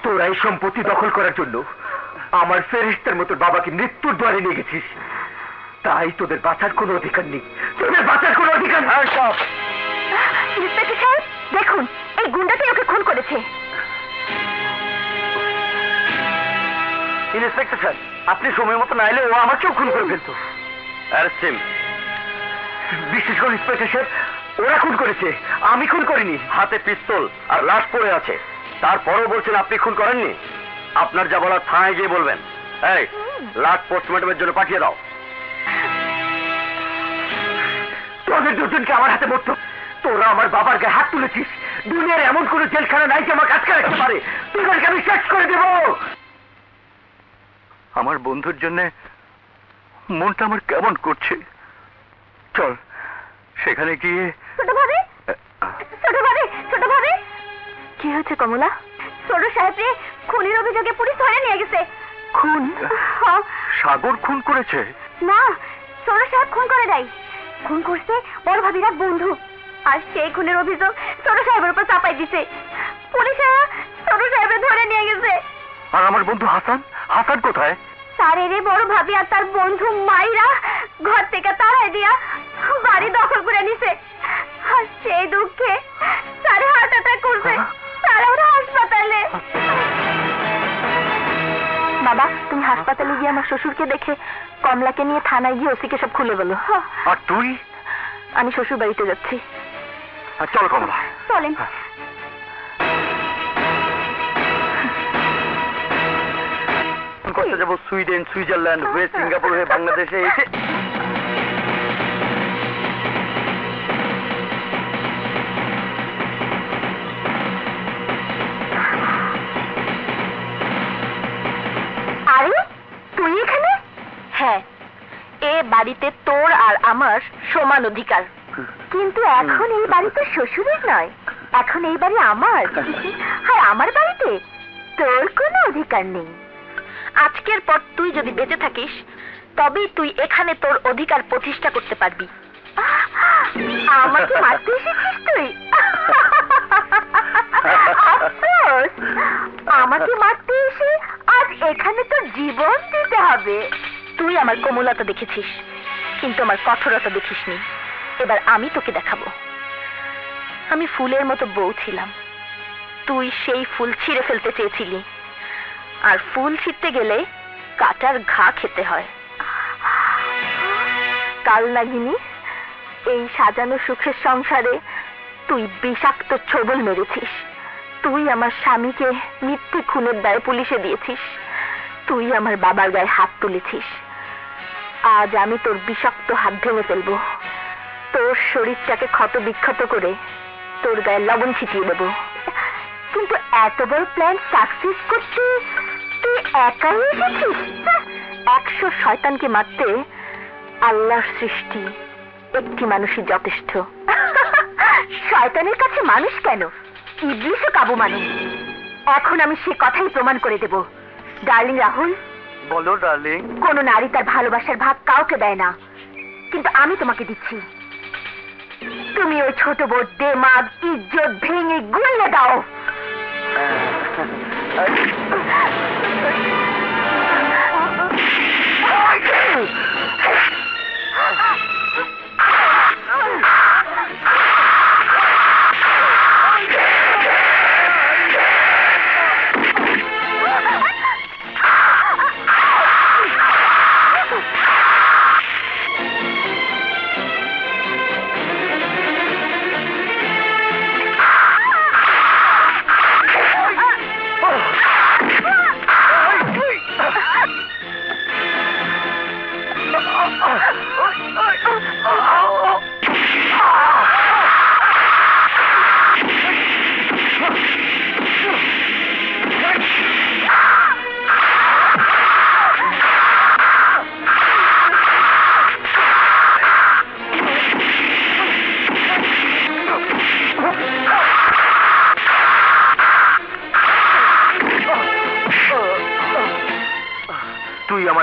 তোরা এই সম্পত্তি দখল করার জন্য আমার ফেরেশতার মতো বাবাকে মৃত্যুর দ্বারে নিয়ে গেছিস, তাই তোদের বাঁচার কোনো অধিকার নেই, তোদের বাঁচার কোনো অধিকার নেই। ইন্সপেক্টর সাহেব দেখুন, এই গুন্ডাটাই ওকে খুন করেছে। ইন্সপেক্টর স্যার, আপনি সময় মতো না এলে ও আমাকেও খুন করে ফেলতো। Arrest him. বিশেষ করে ইন্সপেক্টর সাহেব, ওরা খুন করেছে, আমি খুন করিনি। হাতে পিস্তল আর লাশ পড়ে আছে, তারপরও বলছেন আপনি খুন করেননি। আপনার যা বলার থানায় গিয়ে বলবেন। এই লাশ পোস্টমর্টমের জন্য পাঠিয়ে দাও। তোদের দুজনকে আমার হাতে মরতো। তোরা আমার বাবার গায়ে হাত তুলেছিস। দুনিয়ার এমন কোন জেলখানা নাই যে আমার কাছে রাখতে পারে। তোদেরকে আমি শেষ করে দেব। আমার বন্ধুর জন্য মনটা আমার কেমন করছে। চল সেখানে গিয়ে। ছোট ভাবে, ছোট ভাবে, ছোট ভাবে, কি হয়েছে কমলা? ছোট সাহেবকে খুনের অভিযোগে পুলিশ ধরে নিয়ে গেছে। খুন? সাগর খুন করেছে? না, ছোট সাহেব খুন করে নাই। খুন করছে বড় ভাবির এক বন্ধু, আর সেই খুনের অভিযোগ ছোট সাহেবের উপর চাপাই দিছে। পুলিশেরা ছোট সাহেবের ধরে নিয়ে গেছে। আর আমার বন্ধু হাসান? হাসান কোথায়? তারের বড় ভাবি আর তার বন্ধু মাইরা ঘর থেকে তাড়াই দিয়া বাড়ি দখল করে নিছে। আর সেই দুঃখে তারে হার্ট অ্যাটাক করছে। তারা ওরা হাসপাতালে। বাবা, তুমি হাসপাতালে গিয়ে আমার শ্বশুরকে দেখে কমলাকে নিয়ে থানায় গিয়ে ওসিকে সব খুলে বলো। আর তুই? আমি শ্বশুর বাড়িতে যাচ্ছি। চল কমলা, চলেন। করতে যাবো সুইডেন, সুইজারল্যান্ড হয়ে সিঙ্গাপুর হয়ে বাংলাদেশে এসে। আরে তুই এখানে? হ্যাঁ, এ বাড়িতে তোর আর আমার সমান অধিকার। কিন্তু এখন এই বাড়িতে শ্বশুরের নয়, এখন এই বাড়ি আমার। আর আমার বাড়িতে তোর কোনো অধিকার নেই। আজকের পর তুই যদি বেঁচে থাকিস তবেই তুই এখানে তোর অধিকার প্রতিষ্ঠা করতে পারবি। আমাকে মারতে এসেছিস তুই? আফসোস, আমাকে মারতে এসে আজ এখানে তোর জীবন দিতে হবে। তুই আমার কোমলতা দেখেছিস, কিন্তু আমার কঠোরতা দেখিসনি। এবার আমি তোকে দেখাবো। আমি ফুলের মতো বউ ছিলাম, তুই সেই ফুল ছিঁড়ে ফেলতে চেয়েছিলি। আর ফুল ছিঁড়তে গেলে কাটার ঘা খেতে হয়। কাল নাগিনী, এই সাজানো সুখের সংসারে তুই বিষাক্ত ছোবল মেরেছিস। তুই আমার স্বামীকে মিথ্যে খুনের দায়ে পুলিশে দিয়েছিস। তুই আমার বাবার গায়ে হাত তুলেছিস। আজ আমি তোর বিষাক্ত হাত ভেঙে ফেলবো। তোর শরীরটাকে ক্ষত বিক্ষত করে তোর গায়ে লবণ ছিটিয়ে দেবো। কিন্তু এত বড় প্ল্যান সাকসেস করতে তুই একাই এসেছিস? 100 শয়তানকে মারতে আল্লাহর সৃষ্টি একটি মানুষই যথেষ্ট। শয়তানের কাছে মানুষ কেন, ইবলিশও কাবু মানে। এখন আমি সে কথাই প্রমাণ করে দেব। ডার্লিং রাহুল। বলো ডার্লিং। কোন নারী তার ভালোবাসার ভাগ কাউকে দেয় না, কিন্তু আমি তোমাকে দিচ্ছি। তুমি ওই ছোট বড় দেমাগ ইজ্জত ভেঙে গুলিয়ে দাও।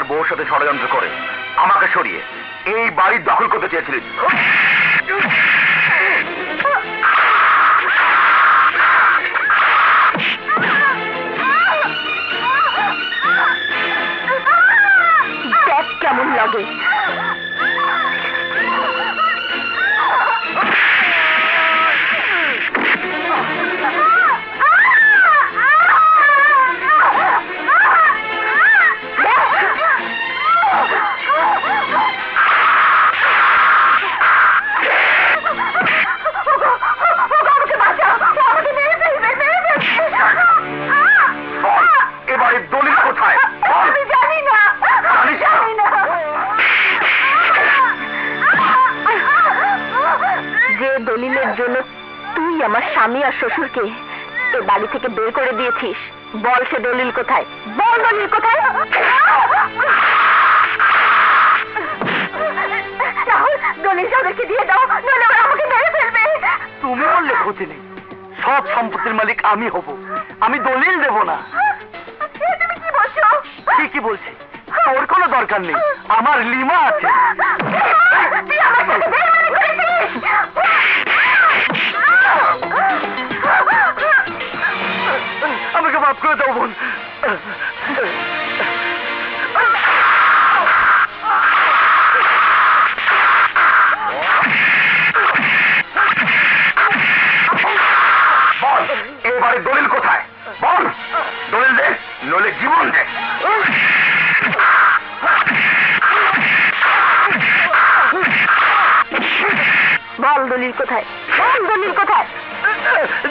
আপনার বউর সাথে ষড়যন্ত্র করে আমাকে সরিয়ে এই বাড়ি দখল করতে চেয়েছিলেন। দেখ কেমন লাগে। এবারে দলিল কোথায়? আমি জানি না, জানি না। যে দলিলের জন্য তুই আমার স্বামী আর শ্বশুরকে এ বাড়ি থেকে বের করে দিয়েছিস, বল সে দলিল কোথায়? বল দলিল কোথায়? রাহুল, দলিল ওদেরকে দিয়ে দাও, নইলে ওরা আমাকে মেরে ফেলবে। তুমি বললে ক্ষতি নেই, সব সম্পত্তির মালিক আমি হব, আমি দলিল দেব না। তুমি কি বলছো? ঠিকই বলছি, ওর কোনো দরকার নেই, আমার লিমা আছে। তুই আমার সাথে বেইমানি করেছিস। আমাকে মাফ করে দাও বোন। বল এবারে দলিল কোথায়? বল দলিল দে, নইলে জীবন দে। বল দলিল কোথায়? বল দলিল কোথায়?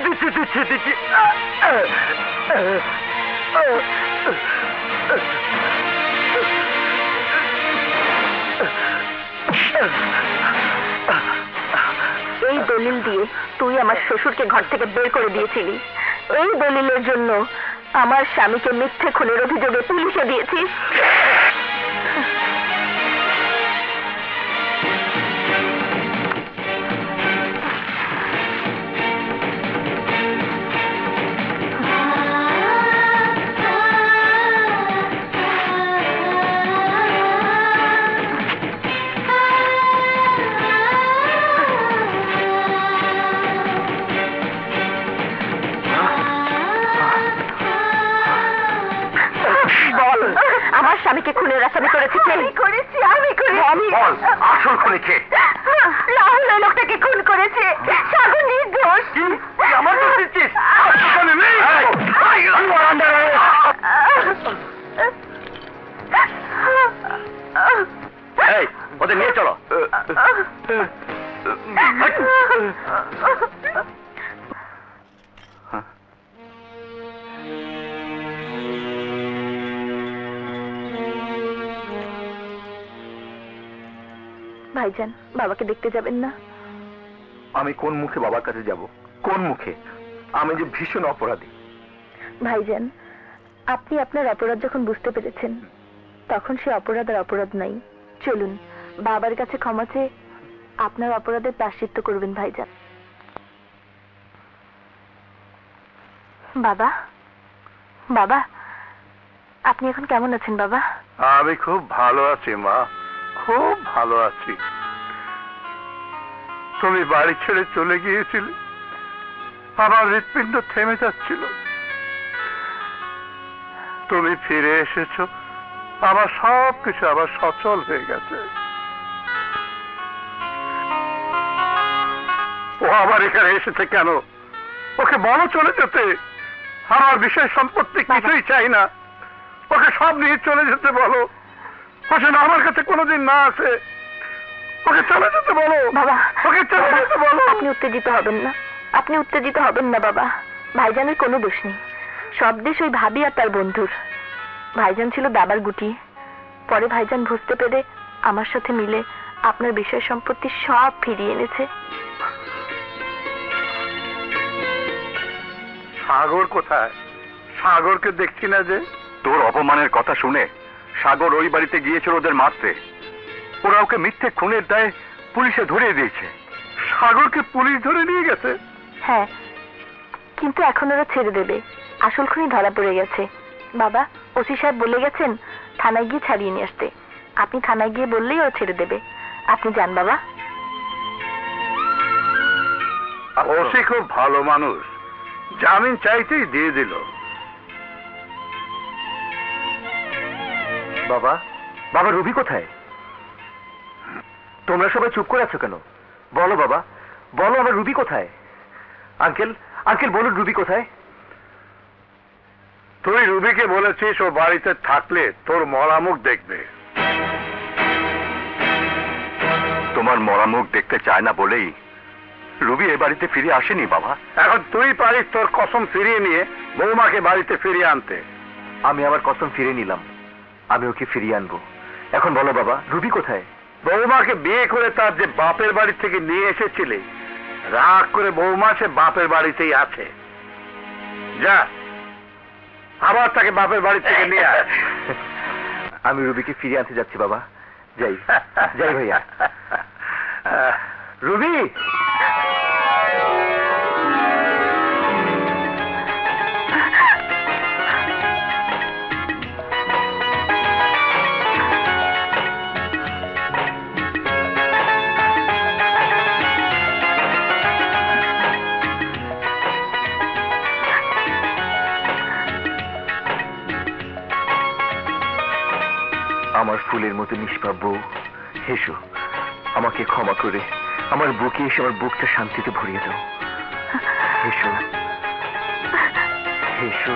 দিচ্ছি দিচ্ছি দিচ্ছি। এই দলিল দিয়ে তুই আমার শ্বশুরকে ঘর থেকে বের করে দিয়েছিলি। এই দলিলের জন্য আমার স্বামীকে মিথ্যে খুনের অভিযোগে পুলিশে দিয়েছিস। বল আমার স্বামীকে খুনের আসামি করেছে কে? আমি করেছি, আমি করেছি। বল আসল খুনি কে? রাহুল ওই লোকটাকে খুন করেছে। সাগর নির্দোষ। আমার দোষ দিচ্ছিস? এই ওদের নিয়ে চলো। ভাইজান, বাবাকে দেখতে যাবেন না? আমি কোন মুখে বাবার কাছে যাব? কোন মুখে? আমি যে ভীষণ অপরাধী। ভাইজান, আপনি আপনার অপরাধ যখন বুঝতে পেরেছেন, তখন সে অপরাধ আর অপরাধ নাই। চলুন বাবার কাছে ক্ষমা চেয়ে আপনার অপরাধের প্রায়শ্চিত্ত করবেন ভাইজান। বাবা, বাবা, আপনি এখন কেমন আছেন বাবা? আমি খুব ভালো আছি মা, খুব ভালো আছি। তুমি বাড়ি ছেড়ে চলে গিয়েছিলে, আমার হৃৎপিণ্ড থেমে যাচ্ছিল। তুমি ফিরে এসেছো, আমার সব কিছু আবার সচল হয়ে গেছে। ও আবার এখানে এসেছে কেন? ওকে বলো চলে যেতে। আমার বিশেষ সম্পত্তি কিছুই চাই না, ওকে সব নিয়ে চলে যেতে বলো। ও যেন আমার কাছে কোনোদিন না আসে। ওকে চলে যেতে বলো বাবা, ওকে চলে যেতে বলো। আপনি উত্তেজিত হবেন না, আপনি উত্তেজিত হবেন না বাবা। ভাইজানের কোনো দোষ নেই, সব দোষ ওই ভাবি আর তার বন্ধুর। ভাইজান ছিল দাবার গুটি, পরে ভাইজান বুঝতে পেরে আমার সাথে মিলে আপনার বিষয় সম্পত্তি সব ফিরিয়ে এনেছে। সাগর কোথায়? সাগরকে দেখছি না যে। তোর অপমানের কথা শুনে সাগর ওই বাড়িতে গিয়েছিল ওদের মারতে। ওরা ওকে মিথ্যে খুনের দায়ে পুলিশে ধরিয়ে দিয়েছে। সাগরকে পুলিশ ধরে নিয়ে গেছে? হ্যাঁ, কিন্তু এখন ওরা ছেড়ে দেবে, আসল খুনি ধরা পড়ে গেছে। বাবা, ওসি সাহেব বলে গেছেন থানায় গিয়ে ছাড়িয়ে নিয়ে আসতে। আপনি থানায় গিয়ে বললেই ও ছেড়ে দেবে। আপনি যান বাবা। ওসি খুব ভালো মানুষ, জামিন চাইতেই দিয়ে দিল। বাবা, বাবা রুবি কোথায়? তোমরা সবাই চুপ করে আছো কেন? বলো বাবা, বলো আমার রুবি কোথায়? আঙ্কেল, আঙ্কেল বলুন রুবি কোথায়? তুই রুবিকে বলেছিস ও বাড়িতে থাকলে তোর মরা মুখ দেখবে। তোমার মরা মুখ দেখতে চায় না বলেই রুবি এ বাড়িতে ফিরে আসেনি বাবা। এখন তুই পারিস তোর কসম ফিরিয়ে নিয়ে বৌমাকে বাড়িতে ফিরিয়ে আনতে। আমি আমার কসম ফিরে নিলাম, আমি ওকে ফিরিয়ে আনবো। এখন বলো বাবা, রুবি কোথায়? বৌমাকে বিয়ে করে তার যে বাপের বাড়ি থেকে নিয়ে এসেছিলে, রাগ করে বৌমা সে বাপের বাড়িতেই আছে। যা, আবার তাকে বাপের বাড়ি থেকে নিয়ে আয়। আমি রুবিকে ফিরিয়ে আনতে যাচ্ছি বাবা। যাই যাই ভাইয়া। রুবি, আমার ফুলের মতো নিষ্পাপ বউ, হেসো, আমাকে ক্ষমা করে আমার বুকে এসে আমার বুকটা শান্তিতে ভরিয়ে দাও। হেসো, হেসো।